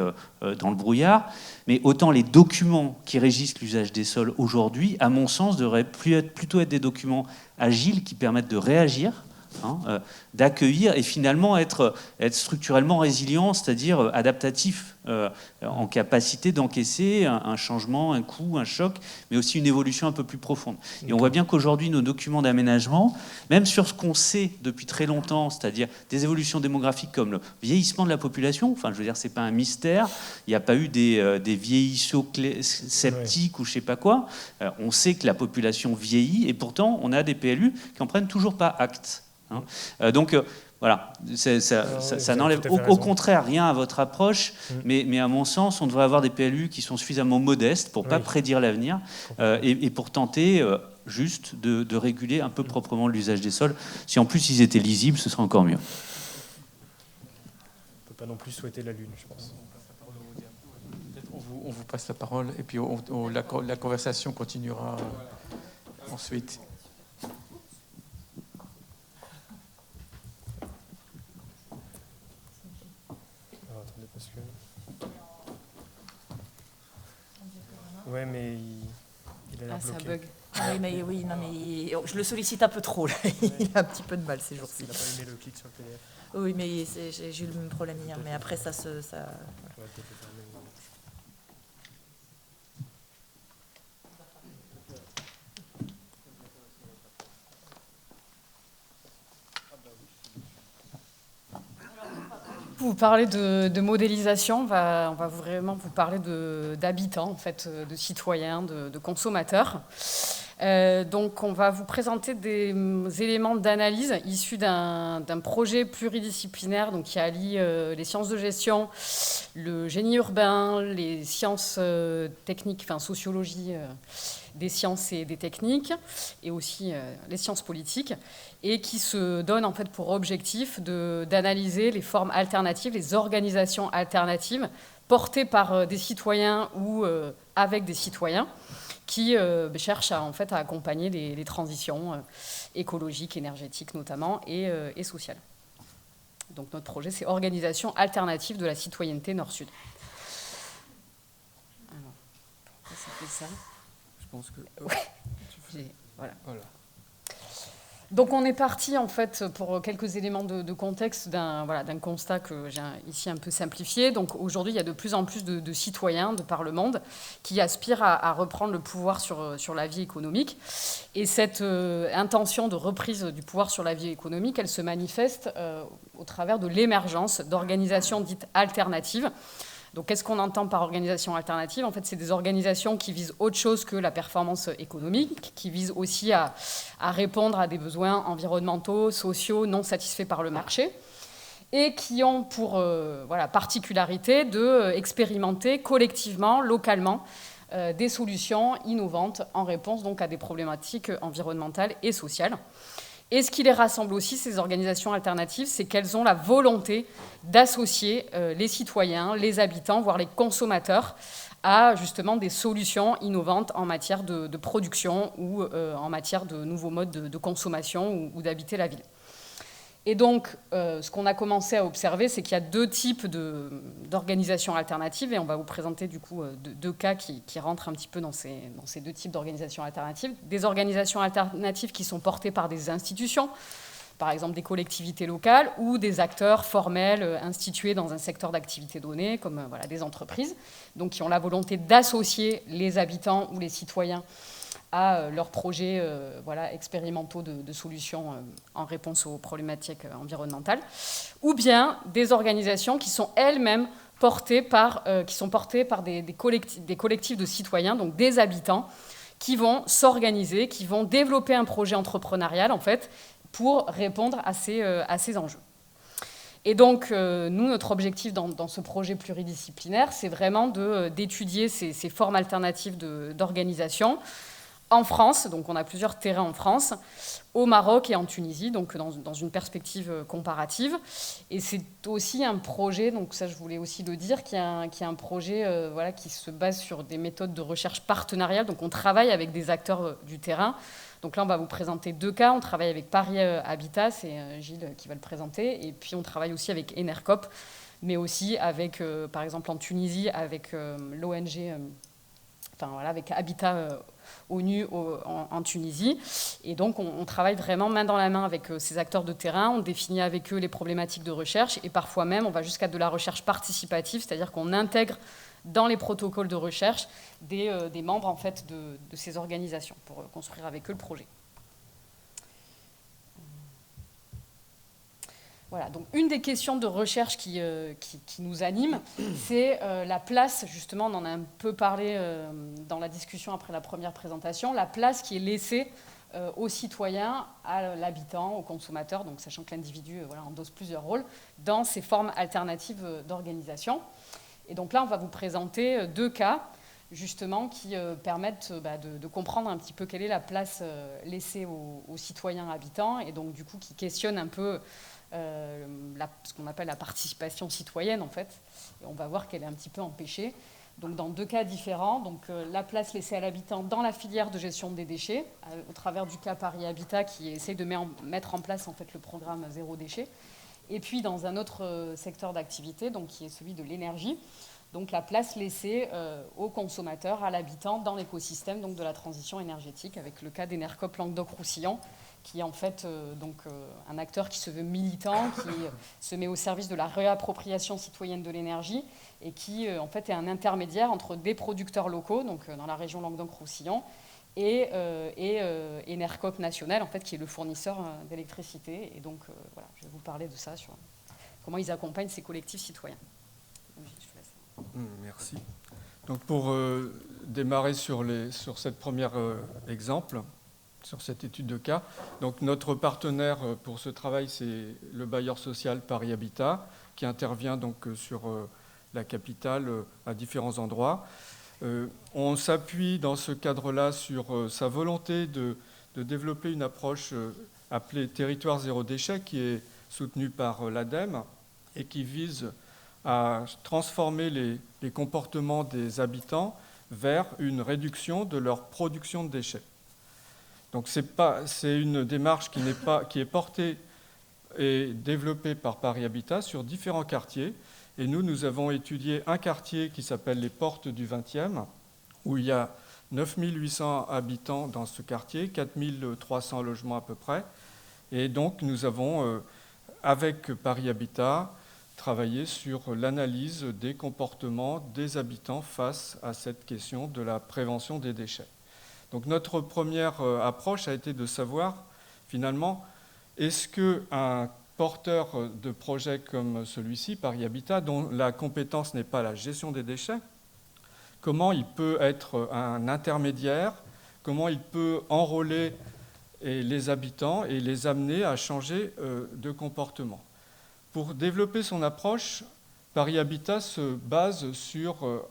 dans le brouillard, mais autant les documents qui régissent l'usage des sols aujourd'hui, à mon sens, devraient plutôt être des documents agiles qui permettent de réagir, d'accueillir et finalement être structurellement résilient, c'est-à-dire adaptatif en capacité d'encaisser un changement, un coup, un choc, mais aussi une évolution un peu plus profonde. Et on voit bien qu'aujourd'hui, nos documents d'aménagement, même sur ce qu'on sait depuis très longtemps, c'est-à-dire des évolutions démographiques comme le vieillissement de la population, enfin, je veux dire, c'est pas un mystère, il n'y a pas eu des vieillisseaux sceptiques ou je sais pas quoi. On sait que la population vieillit et pourtant, on a des PLU qui en prennent toujours pas acte. Hein. Donc, voilà, ça n'enlève au contraire rien à votre approche, mais à mon sens, on devrait avoir des PLU qui sont suffisamment modestes pour ne pas prédire l'avenir et pour tenter juste de réguler un peu proprement l'usage des sols. Si en plus ils étaient lisibles, ce serait encore mieux. On ne peut pas non plus souhaiter la Lune, je pense. On vous passe la parole et puis la conversation continuera ensuite. Ouais, mais il a l'air bloqué. Ça bug. Oui, non, mais je le sollicite un peu trop, là. Il a un petit peu de mal ces jours-ci. Il n'a pas aimé le clic sur le PDF. Oui, mais j'ai eu le même problème hier, mais après ça se... Vous parlez de modélisation, on va vraiment vous parler d'habitants, en fait, de citoyens, de consommateurs. Donc on va vous présenter des éléments d'analyse issus d'un projet pluridisciplinaire donc, qui allie les sciences de gestion, le génie urbain, les sciences techniques, enfin sociologie des sciences et des techniques, et aussi les sciences politiques, et qui se donne en fait pour objectif d'analyser les formes alternatives, les organisations alternatives portées par des citoyens ou avec des citoyens qui cherchent à accompagner les transitions écologiques, énergétiques notamment, et sociales. Donc notre projet, c'est Organisation alternative de la citoyenneté Nord-Sud. Alors, pourquoi ça fait ça ? Je pense que... Voilà. Donc on est parti en fait pour quelques éléments de contexte d'un constat que j'ai ici un peu simplifié. Donc aujourd'hui il y a de plus en plus de citoyens de par le monde qui aspirent à reprendre le pouvoir sur la vie économique. Et cette intention de reprise du pouvoir sur la vie économique, elle se manifeste au travers de l'émergence d'organisations dites alternatives. Donc, qu'est-ce qu'on entend par organisation alternative ? En fait, c'est des organisations qui visent autre chose que la performance économique, qui visent aussi à répondre à des besoins environnementaux, sociaux, non satisfaits par le marché, et qui ont pour particularité d'expérimenter collectivement, localement, des solutions innovantes en réponse donc, à des problématiques environnementales et sociales. Et ce qui les rassemble aussi, ces organisations alternatives, c'est qu'elles ont la volonté d'associer les citoyens, les habitants, voire les consommateurs, à justement des solutions innovantes en matière de production ou en matière de nouveaux modes de consommation ou d'habiter la ville. Et donc, ce qu'on a commencé à observer, c'est qu'il y a deux types d'organisations alternatives, et on va vous présenter du coup deux cas qui rentrent un petit peu dans ces deux types d'organisations alternatives. Des organisations alternatives qui sont portées par des institutions, par exemple des collectivités locales, ou des acteurs formels institués dans un secteur d'activité donné, comme des entreprises, donc qui ont la volonté d'associer les habitants ou les citoyens à leurs projets expérimentaux de solutions en réponse aux problématiques environnementales, ou bien des organisations qui sont elles-mêmes portées par des collectifs de citoyens, donc des habitants, qui vont s'organiser, qui vont développer un projet entrepreneurial, en fait, pour répondre à ces enjeux. Et donc, nous, notre objectif dans ce projet pluridisciplinaire, c'est vraiment d'étudier ces formes alternatives d'organisation, en France, donc on a plusieurs terrains en France, au Maroc et en Tunisie, donc dans une perspective comparative. Et c'est aussi un projet, donc ça je voulais aussi le dire, qui est un projet qui se base sur des méthodes de recherche partenariale. Donc on travaille avec des acteurs du terrain. Donc là on va vous présenter deux cas. On travaille avec Paris Habitat, c'est Gilles qui va le présenter. Et puis on travaille aussi avec Enercop, mais aussi avec, par exemple en Tunisie, avec l'ONG, avec Habitat ONU en Tunisie. Et donc on travaille vraiment main dans la main avec ces acteurs de terrain, on définit avec eux les problématiques de recherche et parfois même on va jusqu'à de la recherche participative, c'est-à-dire qu'on intègre dans les protocoles de recherche des membres en fait, de ces organisations pour construire avec eux le projet. Voilà, donc une des questions de recherche qui nous anime, c'est la place, justement, on en a un peu parlé dans la discussion après la première présentation, la place qui est laissée aux citoyens, à l'habitant, au consommateur, donc sachant que l'individu endosse plusieurs rôles, dans ces formes alternatives d'organisation. Et donc là, on va vous présenter 2 cas, justement, qui permettent de comprendre un petit peu quelle est la place laissée aux citoyens habitants, et donc du coup qui questionnent un peu ce qu'on appelle la participation citoyenne en fait, et on va voir qu'elle est un petit peu empêchée. Donc dans 2 cas différents, donc la place laissée à l'habitant dans la filière de gestion des déchets, au travers du cas Paris Habitat qui essaie de mettre en place en fait le programme Zéro Déchet, et puis dans un autre secteur d'activité, donc qui est celui de l'énergie, donc la place laissée aux consommateurs, à l'habitant dans l'écosystème donc de la transition énergétique, avec le cas d'Enercop Languedoc-Roussillon, qui est en fait un acteur qui se veut militant, qui se met au service de la réappropriation citoyenne de l'énergie et qui en fait est un intermédiaire entre des producteurs locaux, donc dans la région Languedoc-Roussillon, et Enercop National, en fait, qui est le fournisseur d'électricité. Et donc voilà, je vais vous parler de ça, sur comment ils accompagnent ces collectifs citoyens. Merci. Donc pour démarrer sur cette première exemple, sur cette étude de cas. Donc notre partenaire pour ce travail, c'est le bailleur social Paris Habitat, qui intervient donc sur la capitale à différents endroits. On s'appuie dans ce cadre-là sur sa volonté de développer une approche appelée territoire zéro déchet, qui est soutenue par l'ADEME et qui vise à transformer les comportements des habitants vers une réduction de leur production de déchets. Donc c'est une démarche qui est portée et développée par Paris Habitat sur différents quartiers. Et nous avons étudié un quartier qui s'appelle les Portes du 20e, où il y a 9800 habitants dans ce quartier, 4300 logements à peu près. Et donc nous avons, avec Paris Habitat, travaillé sur l'analyse des comportements des habitants face à cette question de la prévention des déchets. Donc notre première approche a été de savoir, finalement, est-ce qu'un porteur de projet comme celui-ci, Paris Habitat, dont la compétence n'est pas la gestion des déchets, comment il peut être un intermédiaire, comment il peut enrôler les habitants et les amener à changer de comportement. Pour développer son approche, Paris Habitat se base sur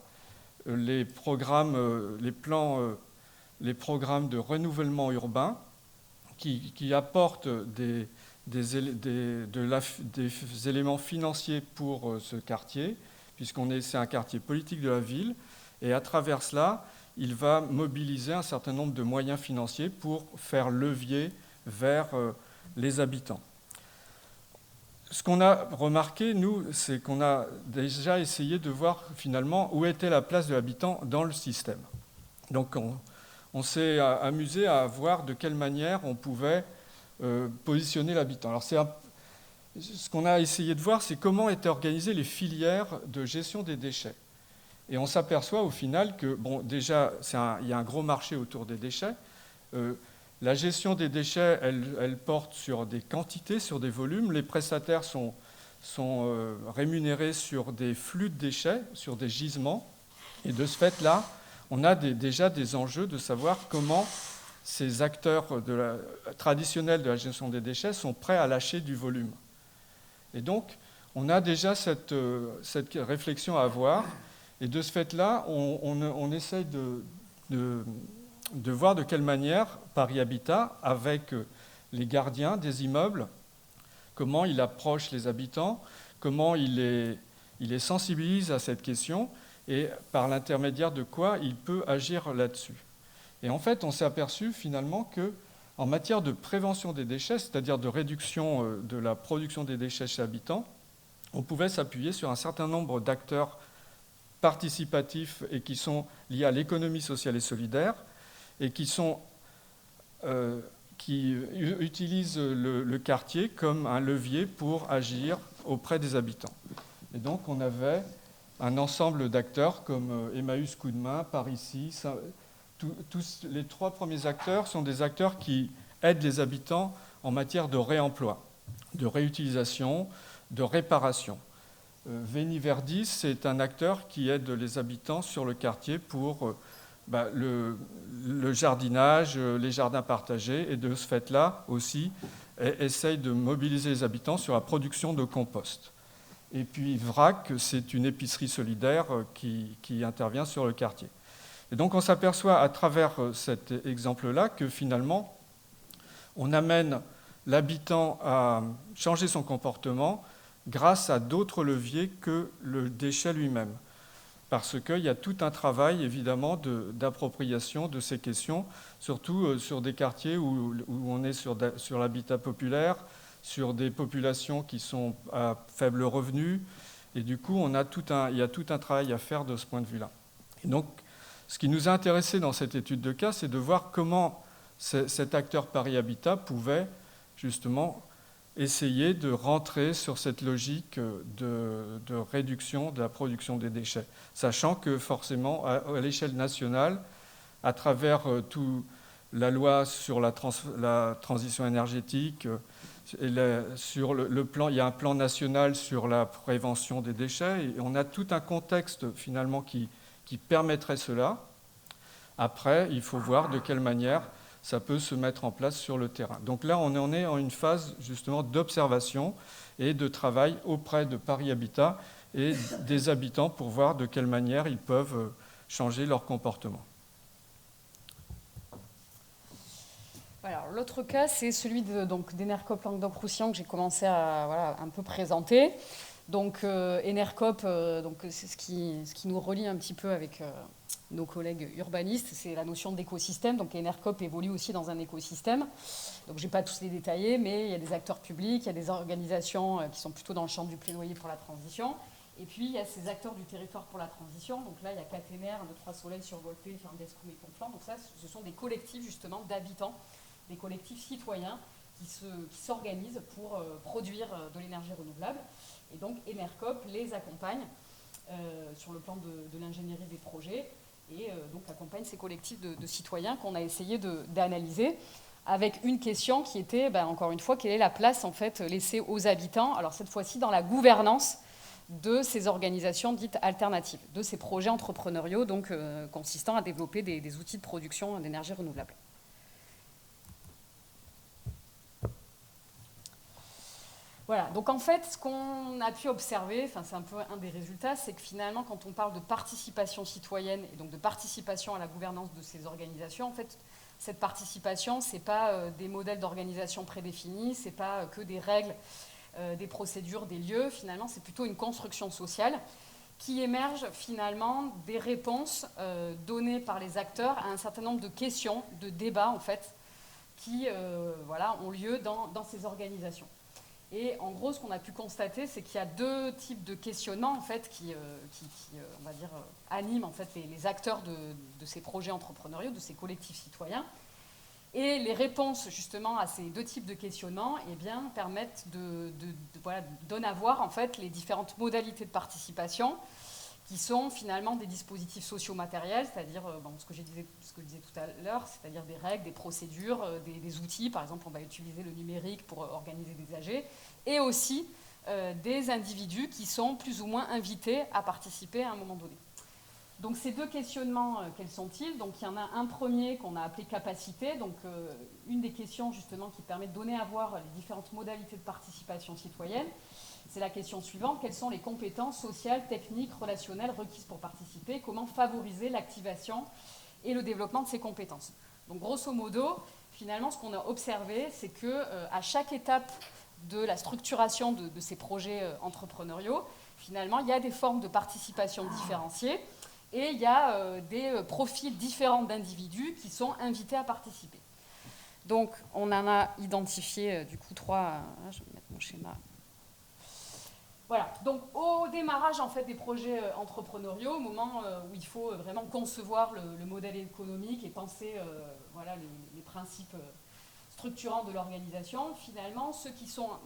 les programmes de renouvellement urbain qui apportent des éléments financiers pour ce quartier, c'est un quartier politique de la ville, et à travers cela, il va mobiliser un certain nombre de moyens financiers pour faire levier vers les habitants. Ce qu'on a remarqué, nous, c'est qu'on a déjà essayé de voir finalement où était la place de l'habitant dans le système. Donc on s'est amusé à voir de quelle manière on pouvait positionner l'habitant. Alors ce qu'on a essayé de voir, c'est comment étaient organisées les filières de gestion des déchets. Et on s'aperçoit au final que, bon, déjà, il y a un gros marché autour des déchets. La gestion des déchets, elle porte sur des quantités, sur des volumes. Les prestataires sont rémunérés sur des flux de déchets, sur des gisements. Et de ce fait-là, on a déjà des enjeux de savoir comment ces acteurs traditionnels de la gestion des déchets sont prêts à lâcher du volume. Et donc, on a déjà cette réflexion à avoir. Et de ce fait-là, on essaye de voir de quelle manière Paris Habitat, avec les gardiens des immeubles, comment il approche les habitants, comment il les sensibilise à cette question et par l'intermédiaire de quoi il peut agir là-dessus. Et en fait, on s'est aperçu finalement qu'en matière de prévention des déchets, c'est-à-dire de réduction de la production des déchets chez habitants, on pouvait s'appuyer sur un certain nombre d'acteurs participatifs et qui sont liés à l'économie sociale et solidaire, et qui utilisent le quartier comme un levier pour agir auprès des habitants. Et donc on avait un ensemble d'acteurs comme Emmaüs Coup de Main, par ici. Tous les 3 premiers acteurs sont des acteurs qui aident les habitants en matière de réemploi, de réutilisation, de réparation. Veni Verdis, c'est un acteur qui aide les habitants sur le quartier pour le jardinage, les jardins partagés, et de ce fait-là aussi essaye de mobiliser les habitants sur la production de compost. Et puis VRAC, c'est une épicerie solidaire qui intervient sur le quartier. Et donc on s'aperçoit à travers cet exemple-là que finalement, on amène l'habitant à changer son comportement grâce à d'autres leviers que le déchet lui-même. Parce qu'il y a tout un travail, évidemment, d'appropriation de ces questions, surtout sur des quartiers où on est sur l'habitat populaire, sur des populations qui sont à faible revenu. Et du coup, il y a tout un travail à faire de ce point de vue-là. Et donc, ce qui nous a intéressé dans cette étude de cas, c'est de voir comment cet acteur Paris Habitat pouvait justement essayer de rentrer sur cette logique de réduction de la production des déchets, sachant que forcément, à l'échelle nationale, à travers la loi sur la transition énergétique, sur le plan, il y a un plan national sur la prévention des déchets, et on a tout un contexte finalement qui permettrait cela. Après, il faut voir de quelle manière ça peut se mettre en place sur le terrain. Donc là, on en est en une phase justement d'observation et de travail auprès de Paris Habitat et des habitants pour voir de quelle manière ils peuvent changer leur comportement. Alors, l'autre cas, c'est celui d'Enercop Languedoc-Roussillon que j'ai commencé à un peu présenter. Donc, Enercop, c'est ce qui nous relie un petit peu avec nos collègues urbanistes, c'est la notion d'écosystème. Donc, Enercop évolue aussi dans un écosystème. Donc, je ne vais pas tous les détailler, mais il y a des acteurs publics, il y a des organisations qui sont plutôt dans le champ du plaidoyer pour la transition. Et puis, il y a ces acteurs du territoire pour la transition. Donc là, il y a Caténaire, 1, 2, 3 Soleil, Survolpé, Ferme-d'Escoume et Conflans. Donc ça, ce sont des collectifs, justement, d'habitants, des collectifs citoyens qui s'organisent pour produire de l'énergie renouvelable. Et donc, Enercop les accompagne sur le plan de l'ingénierie des projets et donc accompagne ces collectifs de citoyens qu'on a essayé d'analyser avec une question qui était, encore une fois, quelle est la place en fait laissée aux habitants, alors cette fois-ci dans la gouvernance de ces organisations dites alternatives, de ces projets entrepreneuriaux donc, consistant à développer des outils de production d'énergie renouvelable. Voilà, donc en fait, ce qu'on a pu observer, c'est un peu un des résultats, c'est que finalement, quand on parle de participation citoyenne et donc de participation à la gouvernance de ces organisations, en fait, cette participation, ce n'est pas des modèles d'organisation prédéfinis, ce n'est pas que des règles, des procédures, des lieux, finalement, c'est plutôt une construction sociale qui émerge finalement des réponses données par les acteurs à un certain nombre de questions, de débats, en fait, qui ont lieu dans ces organisations. Et en gros, ce qu'on a pu constater, c'est qu'il y a 2 types de questionnements en fait, qui on va dire, animent en fait, les acteurs de ces projets entrepreneuriaux, de ces collectifs citoyens. Et les réponses justement à ces 2 types de questionnements permettent de donner à voir en fait, les différentes modalités de participation qui sont finalement des dispositifs socio-matériels, c'est-à-dire ce que je disais tout à l'heure, c'est-à-dire des règles, des procédures, des outils. Par exemple, on va utiliser le numérique pour organiser des AG, et aussi des individus qui sont plus ou moins invités à participer à un moment donné. Donc ces 2 questionnements, quels sont-ils? Donc il y en a un premier qu'on a appelé capacité, donc une des questions justement qui permet de donner à voir les différentes modalités de participation citoyenne. C'est la question suivante, quelles sont les compétences sociales, techniques, relationnelles requises pour participer? Comment favoriser l'activation et le développement de ces compétences? Donc grosso modo, finalement, ce qu'on a observé, c'est qu'à chaque étape de la structuration de ces projets entrepreneuriaux, finalement, il y a des formes de participation différenciées et il y a des profils différents d'individus qui sont invités à participer. Donc on en a identifié du coup 3, je vais mettre mon schéma. Voilà, donc au démarrage en fait des projets entrepreneuriaux, au moment où il faut vraiment concevoir le modèle économique et penser voilà, les principes structurants de l'organisation, finalement,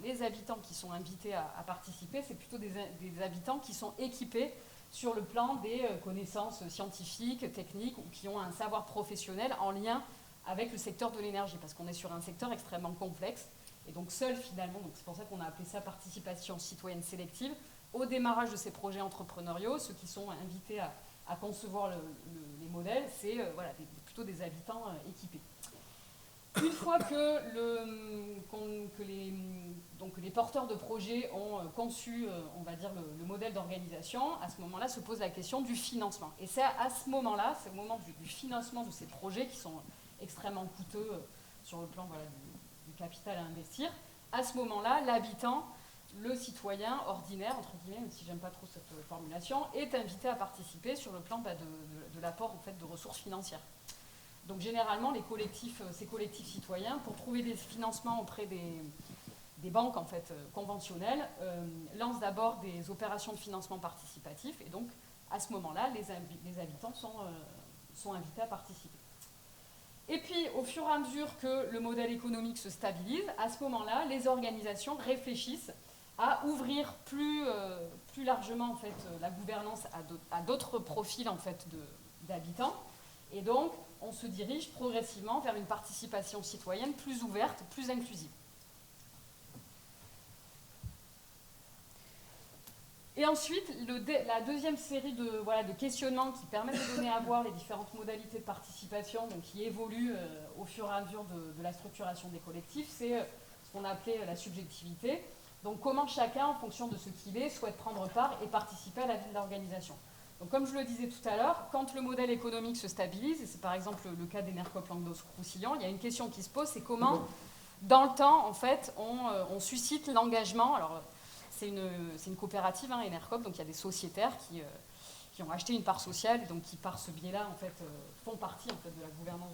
les habitants qui sont invités à participer, c'est plutôt des habitants qui sont équipés sur le plan des connaissances scientifiques, techniques, ou qui ont un savoir professionnel en lien avec le secteur de l'énergie, parce qu'on est sur un secteur extrêmement complexe. Et donc seul finalement, c'est pour ça qu'on a appelé ça participation citoyenne sélective, au démarrage de ces projets entrepreneuriaux, ceux qui sont invités à concevoir les modèles, c'est voilà, plutôt des habitants équipés. Une fois que les porteurs de projets ont conçu, on va dire, le modèle d'organisation, à ce moment-là se pose la question du financement. Et c'est à ce moment-là, c'est au moment du financement de ces projets qui sont extrêmement coûteux sur le plan voilà, du capital à investir. À ce moment-là, l'habitant, le citoyen ordinaire, entre guillemets, même si j'aime pas trop cette formulation, est invité à participer sur le plan de l'apport en fait, de ressources financières. Donc généralement, ces collectifs citoyens, pour trouver des financements auprès des banques en fait, conventionnelles, lancent d'abord des opérations de financement participatif, et donc à ce moment-là, les habitants sont invités à participer. Et puis, au fur et à mesure que le modèle économique se stabilise, à ce moment-là, les organisations réfléchissent à ouvrir plus largement en fait, la gouvernance à d'autres profils en fait, d'habitants. Et donc, on se dirige progressivement vers une participation citoyenne plus ouverte, plus inclusive. Et ensuite, la deuxième série de questionnements qui permettent de donner à voir les différentes modalités de participation, donc qui évoluent au fur et à mesure de la structuration des collectifs, c'est ce qu'on a appelé la subjectivité. Donc comment chacun, en fonction de ce qu'il est, souhaite prendre part et participer à la vie de l'organisation. Donc comme je le disais tout à l'heure, quand le modèle économique se stabilise, et c'est par exemple le cas d'Enercop Languedoc-Roussillon, il y a une question qui se pose, c'est comment, dans le temps, en fait, on suscite l'engagement. Alors, c'est une coopérative, hein, Enercop, donc il y a des sociétaires qui ont acheté une part sociale, et donc qui, par ce biais-là, en fait, font partie en fait, de la gouvernance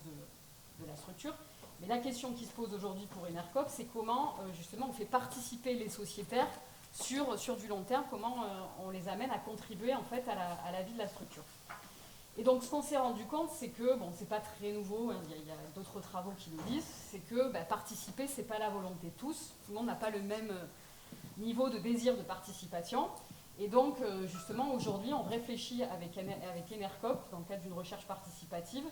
de la structure. Mais la question qui se pose aujourd'hui pour Enercop, c'est comment, justement, on fait participer les sociétaires sur du long terme, comment on les amène à contribuer, en fait, à la vie de la structure. Et donc, ce qu'on s'est rendu compte, c'est que, bon, c'est pas très nouveau, hein, il y a d'autres travaux qui le disent, c'est que participer, c'est pas la volonté de tous. Tout le monde n'a pas le même niveau de désir de participation. Et donc, justement, aujourd'hui, on réfléchit avec Enercop, dans le cadre d'une recherche participative,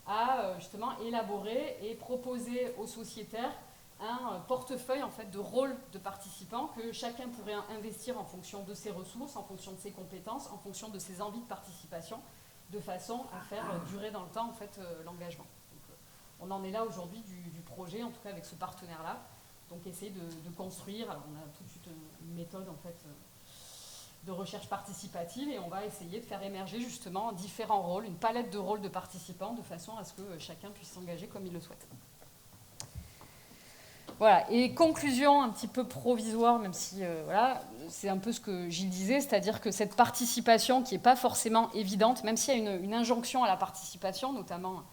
à justement élaborer et proposer aux sociétaires un portefeuille en fait, de rôles de participants que chacun pourrait investir en fonction de ses ressources, en fonction de ses compétences, en fonction de ses envies de participation, de façon à faire durer dans le temps en fait, l'engagement. On en est là aujourd'hui du projet, en tout cas avec ce partenaire-là. Donc essayer de construire, alors on a tout de suite une méthode en fait, de recherche participative et on va essayer de faire émerger justement différents rôles, une palette de rôles de participants de façon à ce que chacun puisse s'engager comme il le souhaite. Voilà, et conclusion un petit peu provisoire, même si voilà, c'est un peu ce que Gilles disait, c'est-à-dire que cette participation qui n'est pas forcément évidente, même s'il y a une injonction à la participation, notamment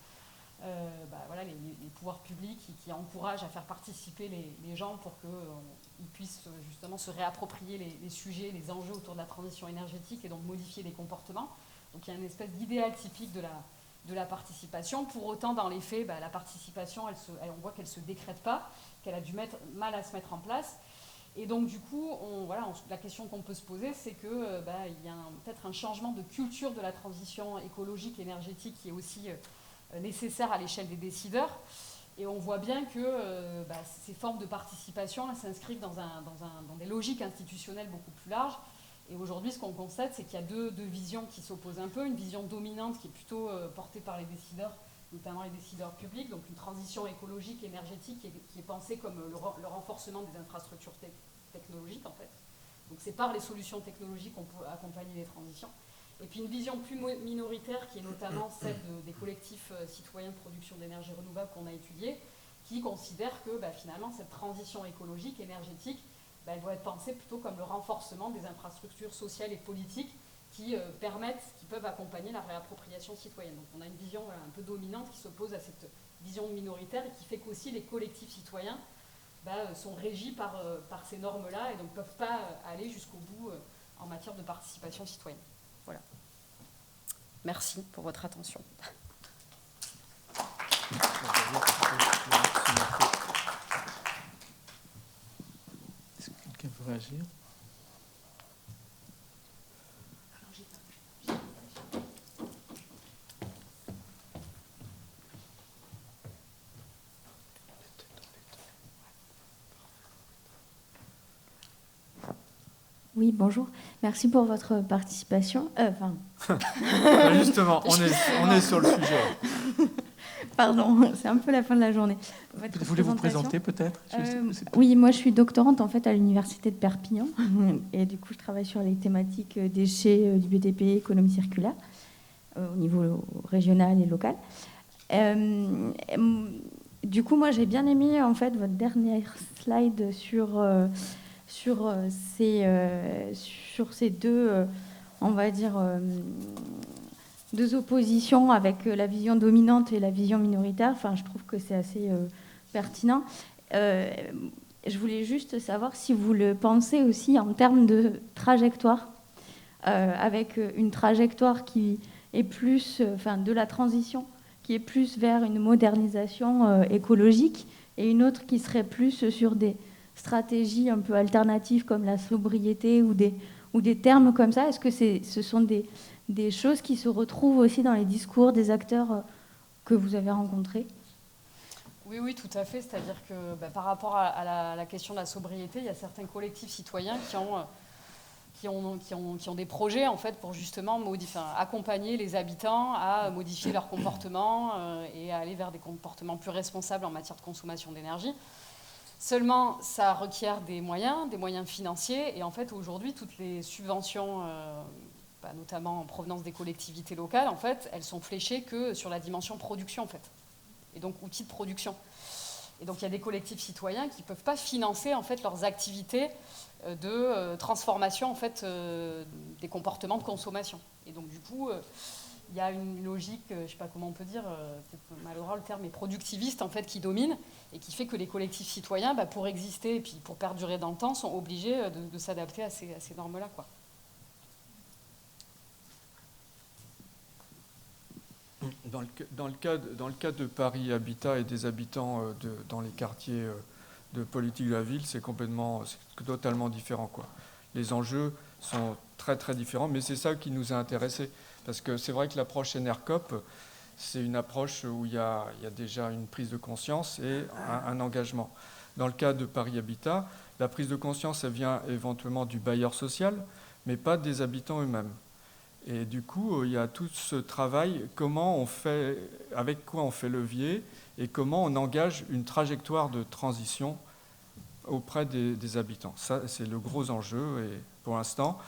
voilà, les pouvoirs publics qui encouragent à faire participer les gens pour qu'ils puissent justement se réapproprier les sujets, les enjeux autour de la transition énergétique et donc modifier les comportements. Donc il y a une espèce d'idéal typique de la participation. Pour autant, dans les faits, la participation, on voit qu'elle ne se décrète pas, qu'elle a du mal à se mettre en place. Et donc, du coup, la question qu'on peut se poser, c'est qu'il y a peut-être un changement de culture de la transition écologique, énergétique, qui est aussi nécessaire à l'échelle des décideurs. Et on voit bien que ces formes de participation s'inscrivent dans des logiques institutionnelles beaucoup plus larges. Et aujourd'hui, ce qu'on constate, c'est qu'il y a deux visions qui s'opposent un peu. Une vision dominante qui est plutôt portée par les décideurs, notamment les décideurs publics, donc une transition écologique, énergétique qui est pensée comme le renforcement des infrastructures technologiques, en fait. Donc c'est par les solutions technologiques qu'on peut accompagner les transitions. Et puis une vision plus minoritaire, qui est notamment celle des collectifs citoyens de production d'énergie renouvelable qu'on a étudiés, qui considèrent que finalement cette transition écologique, énergétique, elle doit être pensée plutôt comme le renforcement des infrastructures sociales et politiques qui peuvent accompagner la réappropriation citoyenne. Donc on a une vision un peu dominante qui s'oppose à cette vision minoritaire et qui fait qu'aussi les collectifs citoyens sont régis par ces normes-là et donc ne peuvent pas aller jusqu'au bout en matière de participation citoyenne. Voilà. Merci pour votre attention. Est-ce que quelqu'un veut réagir ? Oui, bonjour. Merci pour votre participation. Justement, on est sur le sujet. Pardon, c'est un peu la fin de la journée. Voulez-vous présenter peut-être ? Oui, moi je suis doctorante en fait à l'université de Perpignan et du coup je travaille sur les thématiques déchets du BTP, économie circulaire au niveau régional et local. Du coup, moi j'ai bien aimé en fait votre dernière slide sur ces deux, on va dire, deux oppositions avec la vision dominante et la vision minoritaire. Enfin, je trouve que c'est assez pertinent. Je voulais juste savoir si vous le pensez aussi en termes de trajectoire, avec une trajectoire qui est plus, de la transition, qui est plus vers une modernisation écologique, et une autre qui serait plus sur des stratégies un peu alternatives comme la sobriété ou des termes comme ça. Est-ce que ce sont des choses qui se retrouvent aussi dans les discours des acteurs que vous avez rencontrés ? Oui, tout à fait. C'est-à-dire que par rapport à la question de la sobriété, il y a certains collectifs citoyens qui ont des projets en fait, pour justement accompagner les habitants à modifier leur comportement et à aller vers des comportements plus responsables en matière de consommation d'énergie. Seulement, ça requiert des moyens financiers. Et en fait, aujourd'hui, toutes les subventions, notamment en provenance des collectivités locales, en fait, elles sont fléchées que sur la dimension production, en fait. Et donc, outils de production. Et donc, il y a des collectifs citoyens qui ne peuvent pas financer, en fait, leurs activités de transformation, en fait, des comportements de consommation. Et donc, du coup... il y a une logique, je ne sais pas comment on peut dire, peut-être malheureux le terme, mais productiviste en fait, qui domine et qui fait que les collectifs citoyens, pour exister et puis pour perdurer dans le temps, sont obligés de s'adapter à ces normes-là, quoi. Dans le cas de Paris Habitat et des habitants dans les quartiers de politique de la ville, c'est totalement différent, quoi. Les enjeux sont très très différents, mais c'est ça qui nous a intéressés. Parce que c'est vrai que l'approche NRCOP, c'est une approche où il y a déjà une prise de conscience et un engagement. Dans le cas de Paris Habitat, la prise de conscience, elle vient éventuellement du bailleur social, mais pas des habitants eux-mêmes. Et du coup, il y a tout ce travail, avec quoi on fait levier et comment on engage une trajectoire de transition auprès des habitants. Ça, c'est le gros enjeu. Et pour l'instant,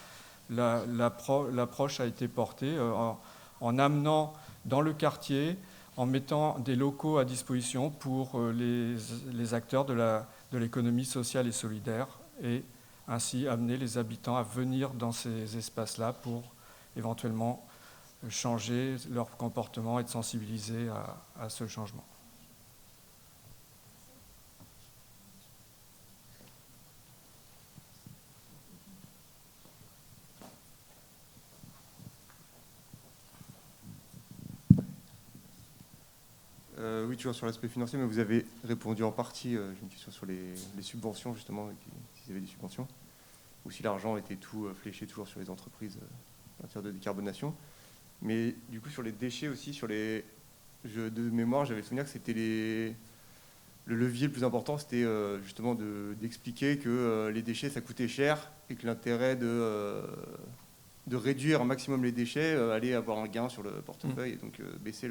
l'approche a été portée en amenant dans le quartier, en mettant des locaux à disposition pour les acteurs de l'économie sociale et solidaire, et ainsi amener les habitants à venir dans ces espaces-là pour éventuellement changer leur comportement et être sensibilisés à ce changement. Oui, toujours sur l'aspect financier, mais vous avez répondu en partie. J'ai une question sur les subventions, justement, s'il y avait des subventions, ou si l'argent était tout fléché toujours sur les entreprises en matière de décarbonation. Mais du coup, sur les déchets aussi, de mémoire, j'avais le souvenir que c'était le levier le plus important, c'était justement d'expliquer que les déchets, ça coûtait cher, et que l'intérêt de réduire un maximum les déchets allait avoir un gain sur le portefeuille, et donc baisser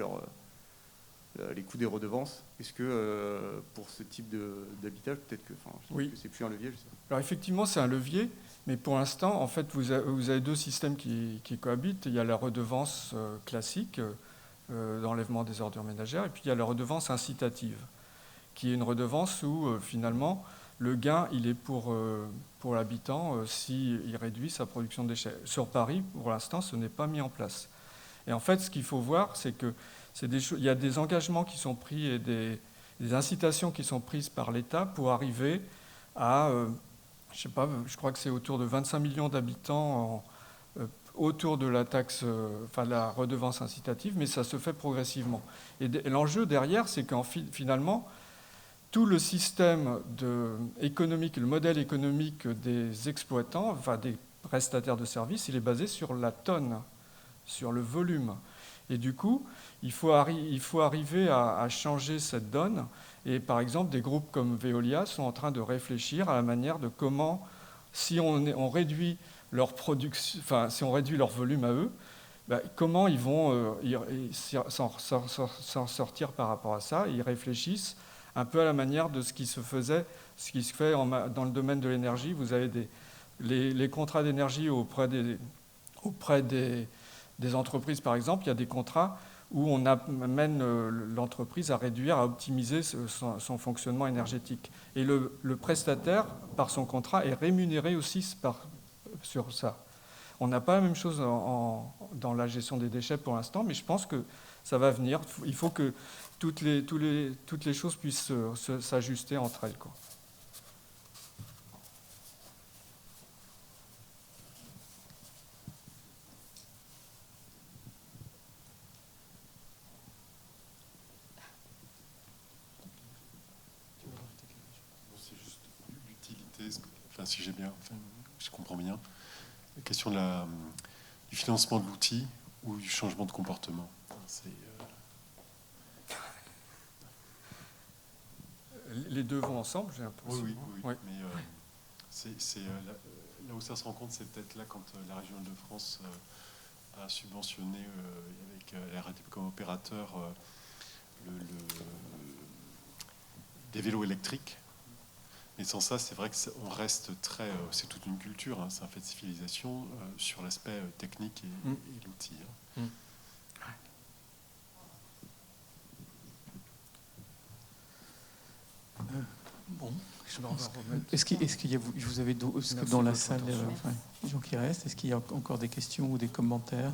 les coûts des redevances. Est-ce que pour ce type d'habitat, peut-être que, oui, que c'est plus un levier, je sais pas. Alors effectivement, c'est un levier, mais pour l'instant, en fait, vous avez deux systèmes qui cohabitent. Il y a la redevance classique d'enlèvement des ordures ménagères, et puis il y a la redevance incitative, qui est une redevance où finalement le gain il est pour l'habitant s'il réduit sa production de déchets. Sur Paris, pour l'instant, ce n'est pas mis en place. Et en fait, ce qu'il faut voir, c'est que il y a des engagements qui sont pris et des des incitations qui sont prises par l'État pour arriver à, je sais pas, je crois que c'est autour de 25 millions d'habitants autour de la taxe, enfin de la redevance incitative, mais ça se fait progressivement. Et l'enjeu derrière, c'est qu'en finalement, tout le système économique, le modèle économique des exploitants, enfin des prestataires de services, il est basé sur la tonne, sur le volume. Et du coup, il faut arriver à changer cette donne. Et par exemple, des groupes comme Veolia sont en train de réfléchir à la manière de comment, si on réduit leur production, enfin, si on réduit leur volume à eux, ben, comment ils vont s'en sortir par rapport à ça. Ils réfléchissent un peu à la manière de ce qui se fait dans le domaine de l'énergie. Vous avez les contrats d'énergie auprès des entreprises, par exemple. Il y a des contrats où on amène l'entreprise à réduire, à optimiser son fonctionnement énergétique. Et le prestataire, par son contrat, est rémunéré aussi sur ça. On n'a pas la même chose dans la gestion des déchets pour l'instant, mais je pense que ça va venir. Il faut que toutes les choses puissent s'ajuster entre elles, quoi. C'est juste l'utilité, enfin, si j'ai bien, enfin, je comprends bien, la question du financement de l'outil ou du changement de comportement. Les deux vont ensemble, j'ai l'impression. Oui. Ouais. Mais là où ça se rencontre, c'est peut-être là quand la région de France a subventionné avec la RATP comme opérateur des vélos électriques. Mais sans ça, c'est vrai qu'on reste très... c'est toute une culture, hein, c'est un fait de civilisation sur l'aspect technique et l'outil. Hein. Bon, est-ce qu'il y a, vous avez dans la salle des gens qui restent, est-ce qu'il y a encore des questions ou des commentaires?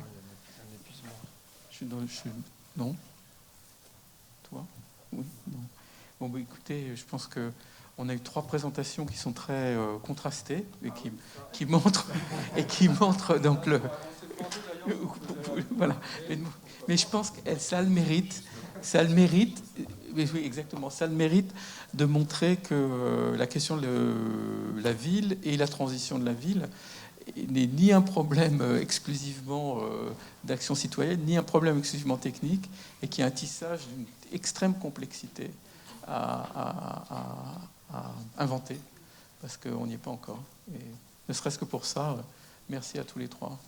Non. Toi? Oui. Non. Bon, bah, écoutez, je pense que on a eu 3 présentations qui sont très contrastées et qui montrent donc le. Voilà. Mais je pense que ça a le mérite. Mais oui, exactement. Ça a le mérite de montrer que la question de la ville et la transition de la ville n'est ni un problème exclusivement d'action citoyenne, ni un problème exclusivement technique, et qui est un tissage d'une extrême complexité à inventer, parce qu'on n'y est pas encore. Et ne serait-ce que pour ça, merci à tous les 3.